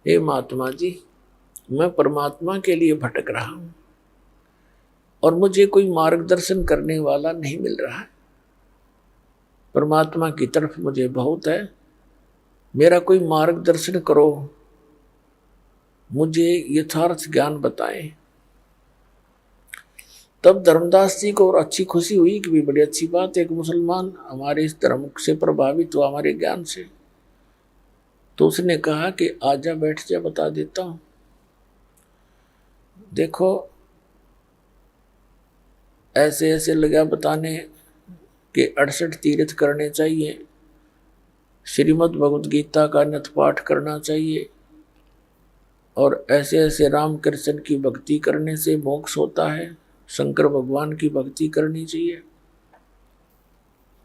हे महात्मा जी, मैं परमात्मा के लिए भटक रहा हूं और मुझे कोई मार्गदर्शन करने वाला नहीं मिल रहा है। परमात्मा की तरफ मुझे बहुत है, मेरा कोई मार्गदर्शन करो, मुझे यथार्थ ज्ञान बताएं। तब धर्मदास जी को और अच्छी खुशी हुई कि भी बड़ी अच्छी बात है, एक मुसलमान हमारे इस धर्म से प्रभावित हुआ, हमारे ज्ञान से। तो उसने कहा कि आजा, बैठ जा, बता देता हूं। देखो, ऐसे ऐसे लगा बताने कि 68 तीर्थ करने चाहिए, श्रीमद् भगवद गीता का नित्य पाठ करना चाहिए, और ऐसे ऐसे राम कृष्ण की भक्ति करने से मोक्ष होता है, शंकर भगवान की भक्ति करनी चाहिए।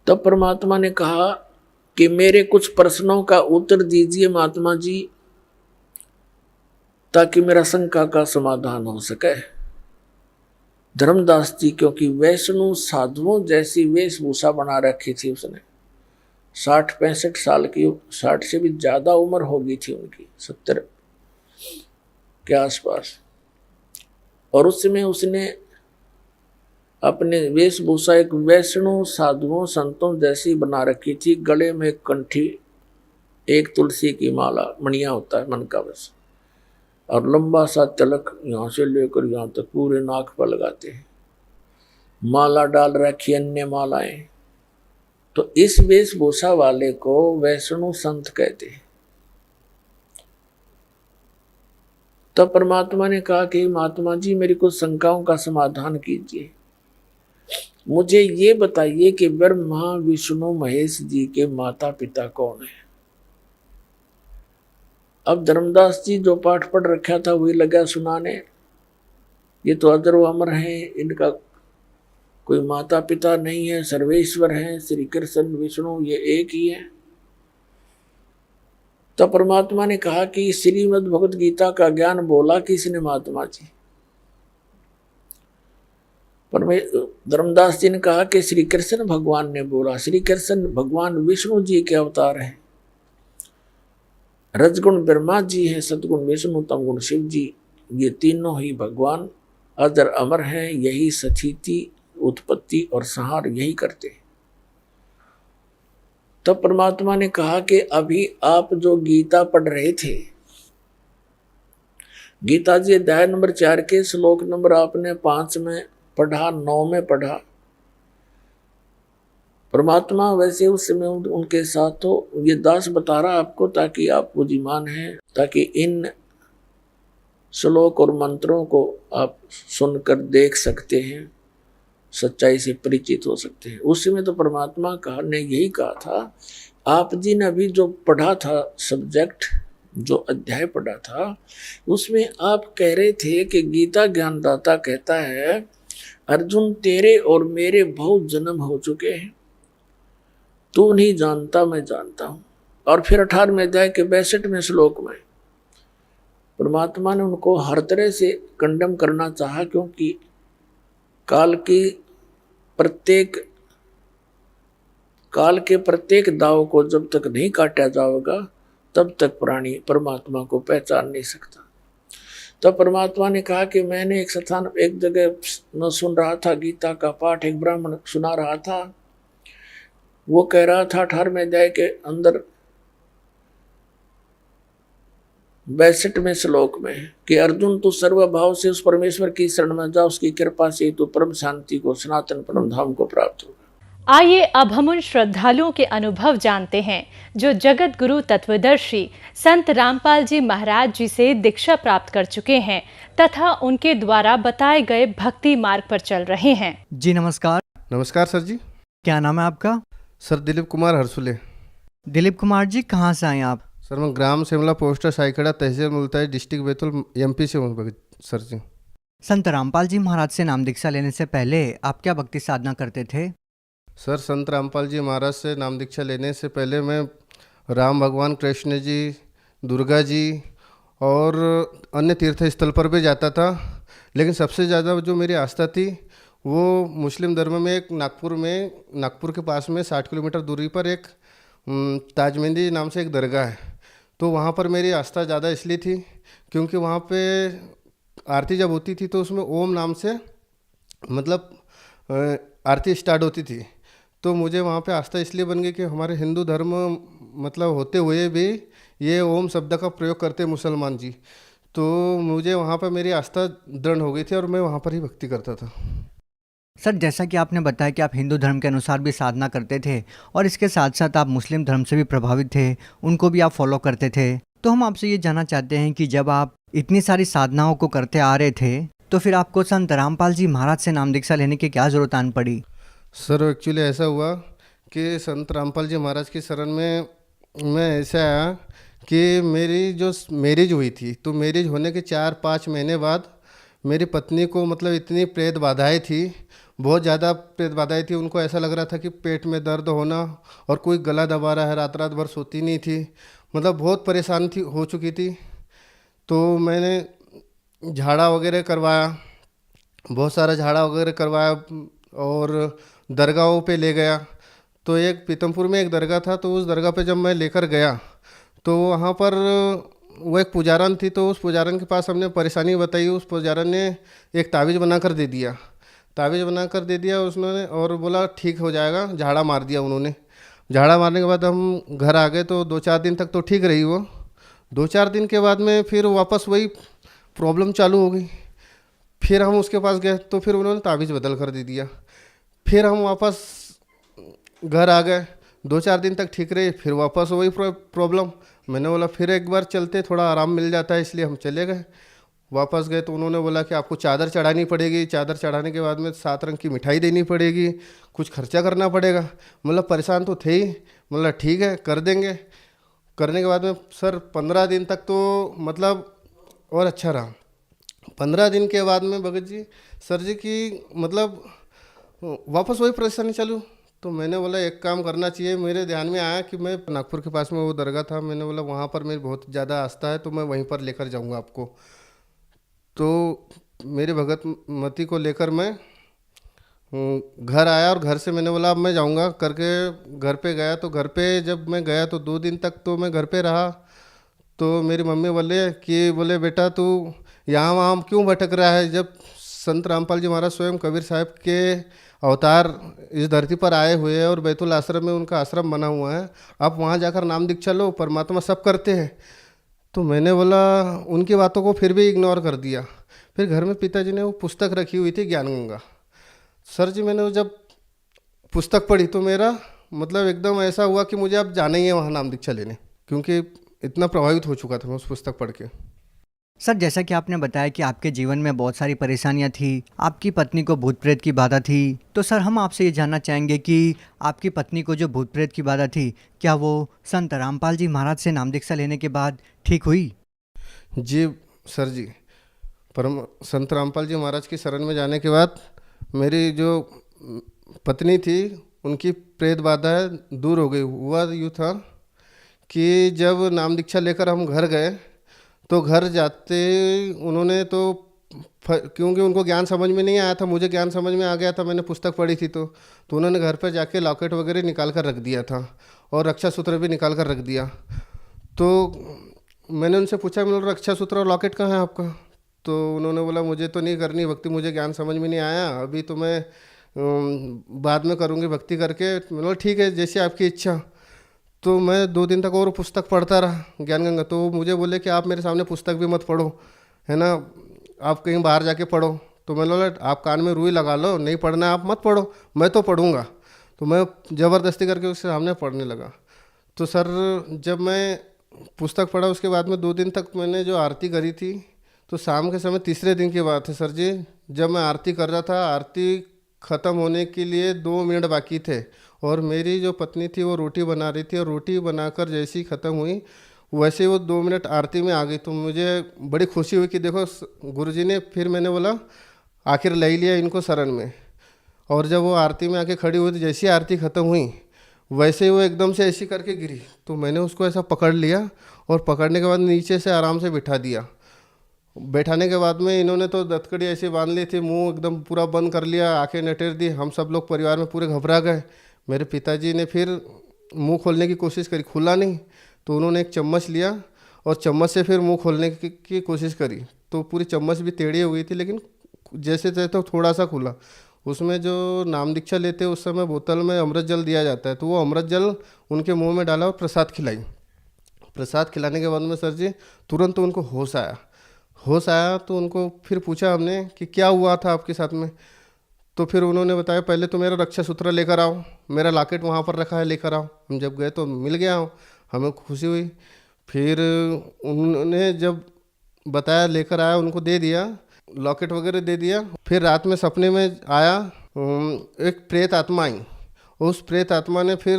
तब परमात्मा ने कहा कि मेरे कुछ प्रश्नों का उत्तर दीजिए महात्मा जी, ताकि मेरा शंका का समाधान हो सके। धर्मदास जी, क्योंकि वैष्णव साधुओं जैसी वेशभूषा बना रखी थी उसने, 60-65 साल की, 60 से भी ज्यादा उम्र होगी थी उनकी, 70 के आसपास, और उस समय उसने अपने वेशभूषा एक वैष्णव साधुओं संतों जैसी बना रखी थी। गले में एक कंठी, एक तुलसी की माला, मणिया होता है मन का बस, और लंबा सा तिलक यहाँ से लेकर यहाँ तक पूरे नाक पर लगाते हैं, माला डाल रखी अन्य मालाएं। तो इस वेशभूषा वाले को वैष्णव संत कहते हैं। तब परमात्मा ने कहा कि महात्मा जी, मेरी कुछ शंकाओं का समाधान कीजिए, मुझे ये बताइए कि ब्रह्मा विष्णु महेश जी के माता पिता कौन है। अब धर्मदास जी जो पाठ पढ़ रखा था वही लगा सुनाने, ये तो अजर व अमर हैं, इनका कोई माता पिता नहीं है, सर्वेश्वर हैं, श्री कृष्ण विष्णु ये एक ही है। तो परमात्मा ने कहा कि श्रीमद् भगवद गीता का ज्ञान बोला किसने महात्मा जी? पर मैं धर्मदास जी ने कहा कि श्री कृष्ण भगवान ने बोला। श्री कृष्ण भगवान विष्णु जी के अवतार हैं। रजगुण ब्रह्मा जी हैं, सदगुण विष्णु, तमगुण शिव जी। ये तीनों ही भगवान अजर अमर हैं। यही स्थिति, उत्पत्ति और संहार यही करते हैं। तब परमात्मा ने कहा कि अभी आप जो गीता पढ़ रहे थे, गीता जी अध्याय नंबर 4 के श्लोक नंबर आपने 5 में पढ़ा, 9 में पढ़ा। परमात्मा वैसे उस समय उनके साथ हो, ये दास बता रहा आपको ताकि आप बुद्धिमान हैं, ताकि इन श्लोक और मंत्रों को आप सुनकर देख सकते हैं, सच्चाई से परिचित हो सकते हैं। उस समय तो परमात्मा ने यही कहा था, आप जी ने अभी जो पढ़ा था सब्जेक्ट, जो अध्याय पढ़ा था, उसमें आप कह रहे थे कि गीता ज्ञानदाता कहता है, अर्जुन तेरे और मेरे बहुत जन्म हो चुके हैं, तू नहीं जानता मैं जानता हूं। और फिर 18वें अध्याय के 62वें श्लोक में परमात्मा ने उनको हर तरह से कंडम करना चाहा, क्योंकि काल के प्रत्येक दाव को जब तक नहीं काटा जाएगा तब तक प्राणी परमात्मा को पहचान नहीं सकता। तब परमात्मा ने कहा कि मैंने एक जगह मैं सुन रहा था गीता का पाठ, एक ब्राह्मण सुना रहा था। वो कह रहा था 18वें अध्याय के अंदर 62वें श्लोक में कि अर्जुन तू सर्वभाव से उस परमेश्वर की शरण में जा, उसकी कृपा से तू परम शांति को, सनातन परम धाम को प्राप्त होगा। आइए अब हम उन श्रद्धालुओं के अनुभव जानते हैं जो जगत गुरु तत्वदर्शी संत रामपाल जी महाराज जी से दीक्षा प्राप्त कर चुके हैं तथा उनके द्वारा बताए गए भक्ति मार्ग पर चल रहे हैं। जी नमस्कार। नमस्कार सर जी। क्या नाम है आपका? सर दिलीप कुमार हरसुले। दिलीप कुमार जी, कहाँ से आए आप? सर मैं ग्राम शिमला पोस्ट साइकड़ा, तहसील मुल्ताई, डिस्ट्रिक्ट बैतूल, एमपी से हूँ सर जी। संत रामपाल जी महाराज से नाम दीक्षा लेने से पहले आप क्या भक्ति साधना करते थे? सर संत रामपाल जी महाराज से नाम दीक्षा लेने से पहले मैं राम भगवान, कृष्ण जी, दुर्गा जी और अन्य तीर्थ स्थल पर भी जाता था। लेकिन सबसे ज़्यादा जो मेरी आस्था थी वो मुस्लिम धर्म में एक नागपुर के पास में 60 किलोमीटर दूरी पर एक ताजमेंदी नाम से एक दरगाह है। तो वहाँ पर मेरी आस्था ज़्यादा इसलिए थी क्योंकि वहाँ पे आरती जब होती थी तो उसमें ओम नाम से मतलब आरती स्टार्ट होती थी। तो मुझे वहाँ पे आस्था इसलिए बन गई कि हमारे हिंदू धर्म मतलब होते हुए भी ये ओम शब्द का प्रयोग करते मुसलमान जी। तो मुझे वहाँ पर मेरी आस्था दृढ़ हो गई थी और मैं वहाँ पर ही भक्ति करता था। सर जैसा कि आपने बताया कि आप हिंदू धर्म के अनुसार भी साधना करते थे और इसके साथ साथ आप मुस्लिम धर्म से भी प्रभावित थे, उनको भी आप फॉलो करते थे। तो हम आपसे ये जानना चाहते हैं कि जब आप इतनी सारी साधनाओं को करते आ रहे थे तो फिर आपको संत रामपाल जी महाराज से नाम दीक्षा लेने की क्या ज़रूरत आन पड़ी? सर एक्चुअली ऐसा हुआ कि संत रामपाल जी महाराज की शरण में मैं ऐसा आया कि मेरी जो मैरिज हुई थी तो मैरिज होने के 4-5 महीने बाद मेरी पत्नी को मतलब इतनी प्रेत बाधाएँ थी, बहुत ज़्यादा प्रेत बाधाएँ थी। उनको ऐसा लग रहा था कि पेट में दर्द होना और कोई गला दबा रहा है, रात रात भर सोती नहीं थी, मतलब बहुत परेशान थी हो चुकी थी। तो मैंने झाड़ा वगैरह करवाया, बहुत सारा झाड़ा वगैरह करवाया और दरगाहों पे ले गया। तो एक पीतमपुर में एक दरगाह था, तो उस दरगाह पे जब मैं लेकर गया तो वहाँ पर वो एक पुजारन थी। तो उस पुजारन के पास हमने परेशानी बताई, उस पुजारन ने एक तावीज़ बना कर दे दिया। तावीज़ बना कर दे दिया उसने और बोला ठीक हो जाएगा, झाड़ा मार दिया उन्होंने। झाड़ा मारने के बाद हम घर आ गए तो 2-4 दिन तक तो ठीक रही वो। 2-4 दिन के बाद में फिर वापस वही प्रॉब्लम चालू हो गई। फिर हम उसके पास गए तो फिर उन्होंने तावीज़ बदल कर दे दिया। फिर हम वापस घर आ गए, 2-4 दिन तक ठीक रहे, फिर वापस वही प्रॉब्लम। मैंने बोला फिर एक बार चलते, थोड़ा आराम मिल जाता है, इसलिए हम चले गए। वापस गए तो उन्होंने बोला कि आपको चादर चढ़ानी पड़ेगी, चादर चढ़ाने के बाद में 7 रंग की मिठाई देनी पड़ेगी, कुछ खर्चा करना पड़ेगा। मतलब परेशान तो थे ही, मतलब ठीक है कर देंगे। करने के बाद में सर 15 दिन तक तो मतलब और अच्छा रहा। 15 दिन के बाद में भगत जी सर जी की मतलब वापस वही परेशानी चालू। तो मैंने बोला एक काम करना चाहिए। मेरे ध्यान में आया कि मैं नागपुर के पास में वो दरगाह था, मैंने बोला वहाँ पर मेरी बहुत ज़्यादा आस्था है तो मैं वहीं पर लेकर जाऊँगा आपको। तो मेरे भगत मती को लेकर मैं घर आया और घर से मैंने बोला अब मैं जाऊंगा करके घर पे गया। तो घर पे जब मैं गया तो 2 दिन तक तो मैं घर पे रहा। तो मेरी मम्मी बोले बेटा तू यहाँ वहाँ क्यों भटक रहा है, जब संत रामपाल जी महाराज स्वयं कबीर साहब के अवतार इस धरती पर आए हुए हैं और बैतुल आश्रम में उनका आश्रम बना हुआ है, आप वहाँ जाकर नाम दीक्षा लो, परमात्मा सब करते हैं। तो मैंने बोला उनकी बातों को फिर भी इग्नोर कर दिया। फिर घर में पिताजी ने वो पुस्तक रखी हुई थी ज्ञान गंगा। सर जी मैंने वो जब पुस्तक पढ़ी तो मेरा मतलब एकदम ऐसा हुआ कि मुझे अब जाना ही है वहाँ नाम दीक्षा लेने, क्योंकि इतना प्रभावित हो चुका था मैं उस पुस्तक पढ़ के। सर जैसा कि आपने बताया कि आपके जीवन में बहुत सारी परेशानियां थी, आपकी पत्नी को भूत प्रेत की बाधा थी, तो सर हम आपसे ये जानना चाहेंगे कि आपकी पत्नी को जो भूत प्रेत की बाधा थी, क्या वो संत रामपाल जी महाराज से नाम दीक्षा लेने के बाद ठीक हुई? जी सर जी, परम संत रामपाल जी महाराज की शरण में जाने के बाद मेरी जो पत्नी थी उनकी प्रेत बाधा दूर हो गई। हुआ यूँ था कि जब नाम दीक्षा लेकर हम घर गए तो घर जाते उन्होंने तो क्योंकि उनको ज्ञान समझ में नहीं आया था, मुझे ज्ञान समझ में आ गया था, मैंने पुस्तक पढ़ी थी। तो उन्होंने घर पर जाके लॉकेट वगैरह निकाल कर रख दिया था और रक्षा सूत्र भी निकाल कर रख दिया। तो मैंने उनसे पूछा, मैंने बोला रक्षा सूत्र और लॉकेट कहाँ है आपका? तो उन्होंने बोला मुझे तो नहीं करनी भक्ति, मुझे ज्ञान समझ में नहीं आया, अभी तो मैं बाद में करूँगी भक्ति करके। मैंने बोला ठीक है जैसी आपकी इच्छा। तो मैं 2 दिन तक और पुस्तक पढ़ता रहा ज्ञान गंगा। तो मुझे बोले कि आप मेरे सामने पुस्तक भी मत पढ़ो, है ना, आप कहीं बाहर जाके पढ़ो। तो मैंने बोला आप कान में रुई लगा लो, नहीं पढ़ना है आप मत पढ़ो, मैं तो पढ़ूंगा। तो मैं ज़बरदस्ती करके उसके सामने पढ़ने लगा। तो सर जब मैं पुस्तक पढ़ा उसके बाद में 2 दिन तक मैंने जो आरती करी थी, तो शाम के समय तीसरे दिन की बात है सर जी, जब मैं आरती कर रहा था, आरती ख़त्म होने के लिए 2 मिनट बाकी थे और मेरी जो पत्नी थी वो रोटी बना रही थी और रोटी बनाकर जैसे ही ख़त्म हुई वैसे वो 2 मिनट आरती में आ गई। तो मुझे बड़ी खुशी हुई कि देखो गुरुजी ने, फिर मैंने बोला आखिर ले लिया इनको शरण में। और जब वो आरती में आके खड़ी हुई तो जैसी आरती ख़त्म हुई वैसे ही वो एकदम से ऐसी करके गिरी। तो मैंने उसको ऐसा पकड़ लिया और पकड़ने के बाद नीचे से आराम से बिठा दिया। बैठाने के बाद में इन्होंने तो दतकड़ी ऐसे बांध ली थी, मुंह एकदम पूरा बंद कर लिया, आंखें नटेर दी। हम सब लोग परिवार में पूरे घबरा गए। मेरे पिताजी ने फिर मुंह खोलने की कोशिश करी, खुला नहीं। तो उन्होंने एक चम्मच लिया और चम्मच से फिर मुंह खोलने की कोशिश करी। तो पूरी चम्मच भी टेढ़ी हो गई थी, लेकिन जैसे तैसे तो थोड़ा सा खुला। उसमें जो नाम दीक्षा लेते उस समय बोतल में अमृत जल दिया जाता है, तो वो अमृत जल उनके मुँह में डाला और प्रसाद खिलाई। प्रसाद खिलाने के बाद में सर जी तुरंत उनको होश आया। होश आया तो उनको फिर पूछा हमने कि क्या हुआ था आपके साथ में। तो फिर उन्होंने बताया पहले तो मेरा रक्षा सूत्र लेकर आओ, मेरा लॉकेट वहाँ पर रखा है लेकर आओ। हम जब गए तो मिल गया, हमें खुशी हुई। फिर उन्होंने जब बताया लेकर आया, उनको दे दिया, लॉकेट वगैरह दे दिया। फिर रात में सपने में आया एक प्रेत आत्मा आई। उस प्रेत आत्मा ने फिर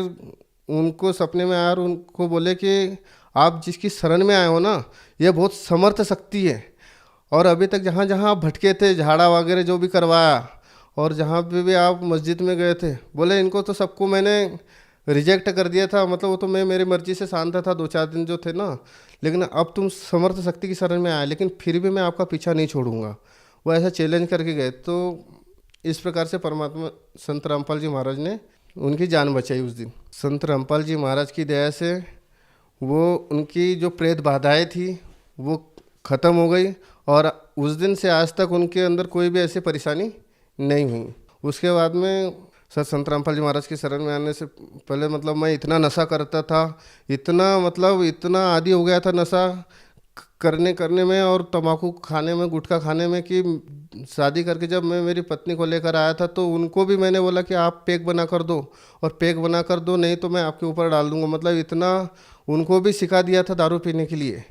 उनको सपने में आया और उनको बोले कि आप जिसकी शरण में आए हो ना, ये बहुत समर्थ शक्ति है, और अभी तक जहाँ जहाँ आप भटके थे, झाड़ा वगैरह जो भी करवाया और जहाँ पे भी आप मस्जिद में गए थे, बोले इनको तो सबको मैंने रिजेक्ट कर दिया था, मतलब वो तो मैं मेरी मर्जी से शांत था 2-4 दिन जो थे ना, लेकिन अब तुम समर्थ शक्ति की शरण में आए, लेकिन फिर भी मैं आपका पीछा नहीं छोड़ूंगा। वो ऐसा चैलेंज करके गए। तो इस प्रकार से परमात्मा संत रामपाल जी महाराज ने उनकी जान बचाई उस दिन। संत रामपाल जी महाराज की दया से वो उनकी जो प्रेत बाधाएँ थी वो ख़त्म हो गई और उस दिन से आज तक उनके अंदर कोई भी ऐसी परेशानी नहीं हुई। उसके बाद में सर संत रामपाल जी महाराज की शरण में आने से पहले मतलब मैं इतना नशा करता था, इतना आदी हो गया था नशा करने में और तम्बाकू खाने में, गुटखा खाने में, कि शादी करके जब मैं मेरी पत्नी को लेकर आया था तो उनको भी मैंने बोला कि आप पैक बना कर दो, और पैक बना कर दो नहीं तो मैं आपके ऊपर डाल दूँगा। मतलब इतना उनको भी सिखा दिया था दारू पीने के लिए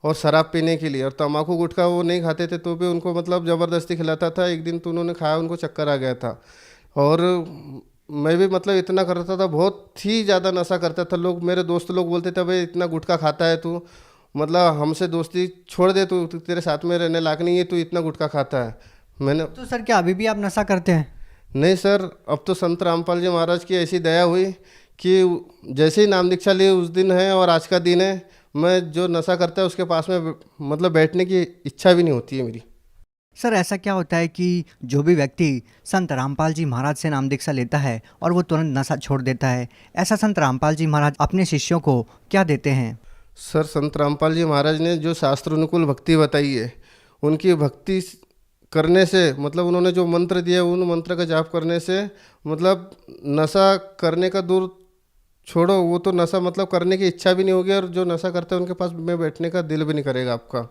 और शराब पीने के लिए, और तम्बाकू गुटखा वो नहीं खाते थे तो भी उनको मतलब ज़बरदस्ती खिलाता था। एक दिन तो उन्होंने खाया, उनको चक्कर आ गया था। और मैं भी मतलब इतना करता था, बहुत ही ज़्यादा नशा करता था। लोग, मेरे दोस्त लोग बोलते थे भाई इतना गुटखा खाता है तू, मतलब हमसे दोस्ती छोड़ दे, तू तेरे साथ में रहने लायक नहीं है, तू इतना गुटखा खाता है। मैंने तो सर क्या अभी भी आप नशा करते हैं? नहीं सर, अब तो संत रामपाल जी महाराज की ऐसी दया हुई कि जैसे ही नाम दीक्षा ली उस दिन है और आज का दिन है, मैं जो नशा करता है उसके पास में मतलब बैठने की इच्छा भी नहीं होती है मेरी। सर ऐसा क्या होता है कि जो भी व्यक्ति संत रामपाल जी महाराज से नाम दीक्षा लेता है और वो तुरंत नशा छोड़ देता है, ऐसा संत रामपाल जी महाराज अपने शिष्यों को क्या देते हैं? सर संत रामपाल जी महाराज ने जो शास्त्रानुकूल भक्ति बताई है, उनकी भक्ति करने से मतलब उन्होंने जो मंत्र दिए उन मंत्र का जाप करने से मतलब नशा करने का दूर छोड़ो, वो तो नशा मतलब करने की इच्छा भी नहीं होगी और जो नशा करते हैं उनके पास में बैठने का दिल भी नहीं करेगा आपका।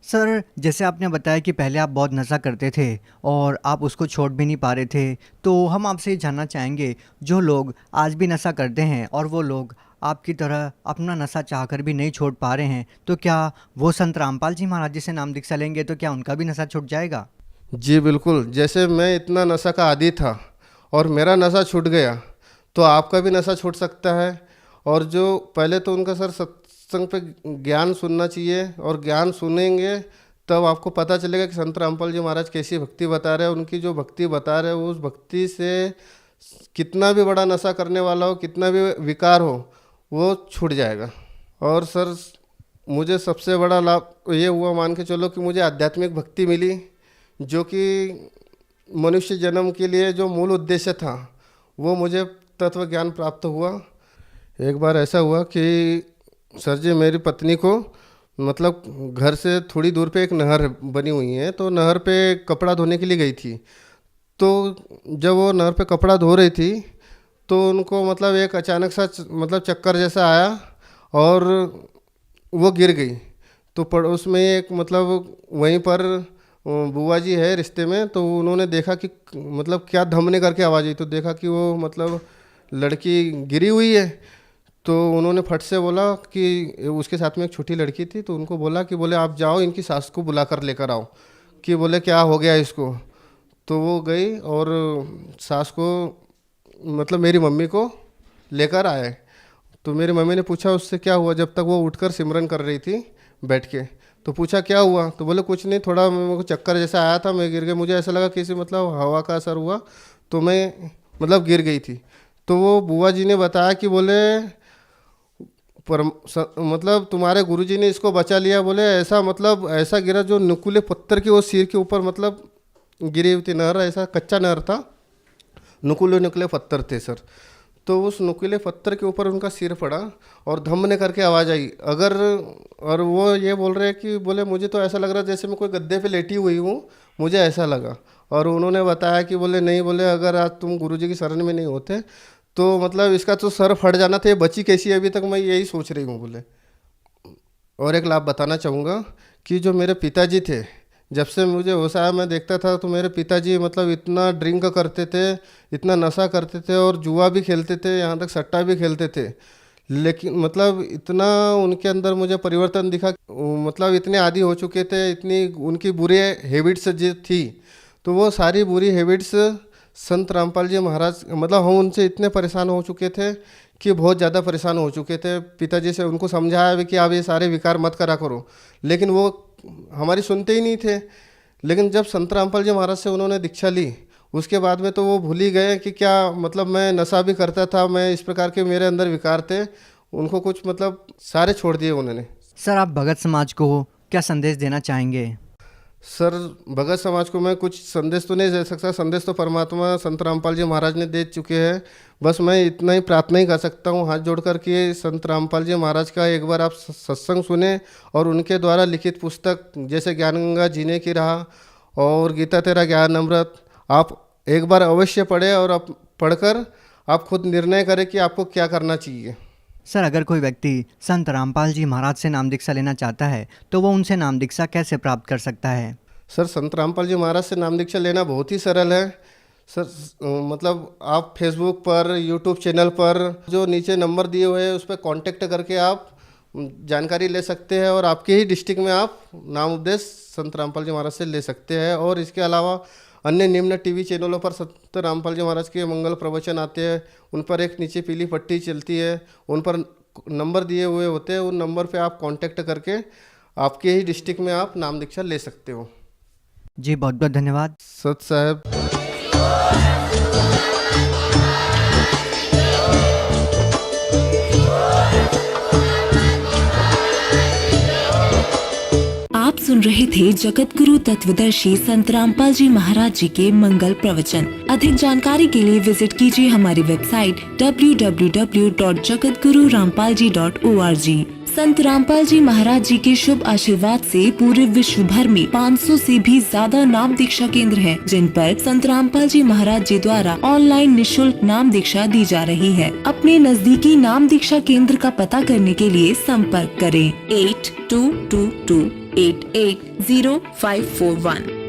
सर जैसे आपने बताया कि पहले आप बहुत नशा करते थे और आप उसको छोड़ भी नहीं पा रहे थे, तो हम आपसे ये जानना चाहेंगे जो लोग आज भी नशा करते हैं और वो लोग आपकी तरह अपना नशा चाहकर भी नहीं छोड़ पा रहे हैं, तो क्या वो संत रामपाल जी महाराज जी से नाम दीक्षा लेंगे तो क्या उनका भी नशा छूट जाएगा? जी बिल्कुल, जैसे मैं इतना नशा का आदी था और मेरा नशा छूट गया तो आपका भी नशा छूट सकता है। और जो पहले तो उनका सर सत्संग पे ज्ञान सुनना चाहिए और ज्ञान सुनेंगे तब आपको पता चलेगा कि संत रामपाल जी महाराज कैसी भक्ति बता रहे हैं। उनकी जो भक्ति बता रहे हैं उस भक्ति से कितना भी बड़ा नशा करने वाला हो, कितना भी विकार हो, वो छूट जाएगा। और सर मुझे सबसे बड़ा लाभ ये हुआ, मान के चलो कि मुझे आध्यात्मिक भक्ति मिली, जो कि मनुष्य जन्म के लिए जो मूल उद्देश्य था वो मुझे तत्व ज्ञान प्राप्त हुआ। एक बार ऐसा हुआ कि सर जी मेरी पत्नी को मतलब घर से थोड़ी दूर पे एक नहर बनी हुई है, तो नहर पे कपड़ा धोने के लिए गई थी। तो जब वो नहर पे कपड़ा धो रही थी तो उनको मतलब एक अचानक सा मतलब चक्कर जैसा आया और वो गिर गई। तो पड़ोस में एक मतलब वहीं पर बुआ जी है रिश्ते में, तो उन्होंने देखा कि मतलब क्या धमने करके आवाज़ आई, तो देखा कि वो मतलब लड़की गिरी हुई है। तो उन्होंने फट से बोला कि उसके साथ में एक छोटी लड़की थी, तो उनको बोला कि बोले आप जाओ इनकी सास को बुला कर लेकर आओ कि बोले क्या हो गया इसको। तो वो गई और सास को मतलब मेरी मम्मी को लेकर आए। तो मेरी मम्मी ने पूछा उससे क्या हुआ, जब तक वो उठकर सिमरन कर रही थी बैठ के, तो पूछा क्या हुआ, तो बोले कुछ नहीं, थोड़ा मेरे को चक्कर जैसा आया था, मैं गिर गई, मुझे ऐसा लगा किसी मतलब हवा का असर हुआ तो मैं मतलब गिर गई थी। तो वो बुआ जी ने बताया कि बोले मतलब तुम्हारे गुरुजी ने इसको बचा लिया, बोले ऐसा मतलब ऐसा गिरा जो नुकीले पत्थर की वो सिर के ऊपर मतलब गिरी हुई थी। नहर ऐसा कच्चा नहर था, नुकीले नुकीले पत्थर थे सर। तो उस नुकीले पत्थर के ऊपर उनका सिर पड़ा और धमने करके आवाज़ आई अगर, और वो ये बोल रहे हैं कि बोले मुझे तो ऐसा लग रहा है जैसे मैं कोई गद्दे पे लेटी हुई हूँ, मुझे ऐसा लगा। और उन्होंने बताया कि बोले नहीं, बोले अगर आज तुम गुरुजी की शरण में नहीं होते तो मतलब इसका तो सर फट जाना था, ये बची कैसी है अभी तक मैं यही सोच रही हूँ बोले। और एक लाभ बताना चाहूँगा कि जो मेरे पिताजी थे, जब से मुझे होश आया मैं देखता था तो मेरे पिताजी मतलब इतना ड्रिंक करते थे, इतना नशा करते थे और जुआ भी खेलते थे, यहाँ तक सट्टा भी खेलते थे। लेकिन मतलब इतना उनके अंदर मुझे परिवर्तन दिखा, मतलब इतने आदी हो चुके थे, इतनी उनकी बुरी हैबिट्स जो थी, तो वो सारी बुरी हैबिट्स संत रामपाल जी महाराज मतलब हम उनसे इतने परेशान हो चुके थे कि बहुत ज़्यादा परेशान हो चुके थे। पिताजी से उनको समझाया भी कि आप ये सारे विकार मत करा करो, लेकिन वो हमारी सुनते ही नहीं थे। लेकिन जब संत रामपाल जी महाराज से उन्होंने दीक्षा ली उसके बाद में तो वो भूल ही गए कि क्या मतलब मैं नशा भी करता था, मैं इस प्रकार के मेरे अंदर विकार थे, उनको कुछ मतलब सारे छोड़ दिए उन्होंने। सर आप भगत समाज को क्या संदेश देना चाहेंगे? सर भगत समाज को मैं कुछ संदेश तो नहीं दे सकता, संदेश तो परमात्मा संत रामपाल जी महाराज ने दे चुके हैं। बस मैं इतना ही प्रार्थना ही कर सकता हूँ हाथ जोड़कर कि संत रामपाल जी महाराज का एक बार आप सत्संग सुने और उनके द्वारा लिखित पुस्तक जैसे ज्ञान गंगा जीने की राह और गीता तेरा ज्ञान अमृत आप एक बार अवश्य पढ़े और आप पढ़कर आप खुद निर्णय करें कि आपको क्या करना चाहिए। सर अगर कोई व्यक्ति संत रामपाल जी महाराज से नाम दीक्षा लेना चाहता है तो वो उनसे नाम दीक्षा कैसे प्राप्त कर सकता है? सर संत रामपाल जी महाराज से नाम दीक्षा लेना बहुत ही सरल है सर। मतलब आप फेसबुक पर, यूट्यूब चैनल पर जो नीचे नंबर दिए हुए हैं उस पर कांटेक्ट करके आप जानकारी ले सकते हैं और आपके ही डिस्ट्रिक्ट में आप नाम उपदेश संत रामपाल जी महाराज से ले सकते हैं। और इसके अलावा अन्य निम्न टीवी चैनलों पर संत रामपाल जी महाराज के मंगल प्रवचन आते हैं, उन पर एक नीचे पीली पट्टी चलती है, उन पर नंबर दिए हुए होते हैं, उन नंबर पे आप कांटेक्ट करके आपके ही डिस्ट्रिक्ट में आप नाम दीक्षा ले सकते हो। जी बहुत बहुत धन्यवाद सत साहब। आप सुन सुन रहे थे जगत गुरु तत्वदर्शी संत रामपाल जी महाराज जी के मंगल प्रवचन। अधिक जानकारी के लिए विजिट कीजिए हमारी वेबसाइट www.jagatgururampalji.org। संत रामपाल जी महाराज जी के शुभ आशीर्वाद से पूरे विश्व भर में 500 से भी ज्यादा नाम दीक्षा केंद्र हैं, जिन पर संत रामपाल जी महाराज जी द्वारा ऑनलाइन निशुल्क नाम दीक्षा दी जा रही है। अपने नजदीकी नाम दीक्षा केंद्र का पता करने के लिए संपर्क करें 8222880541।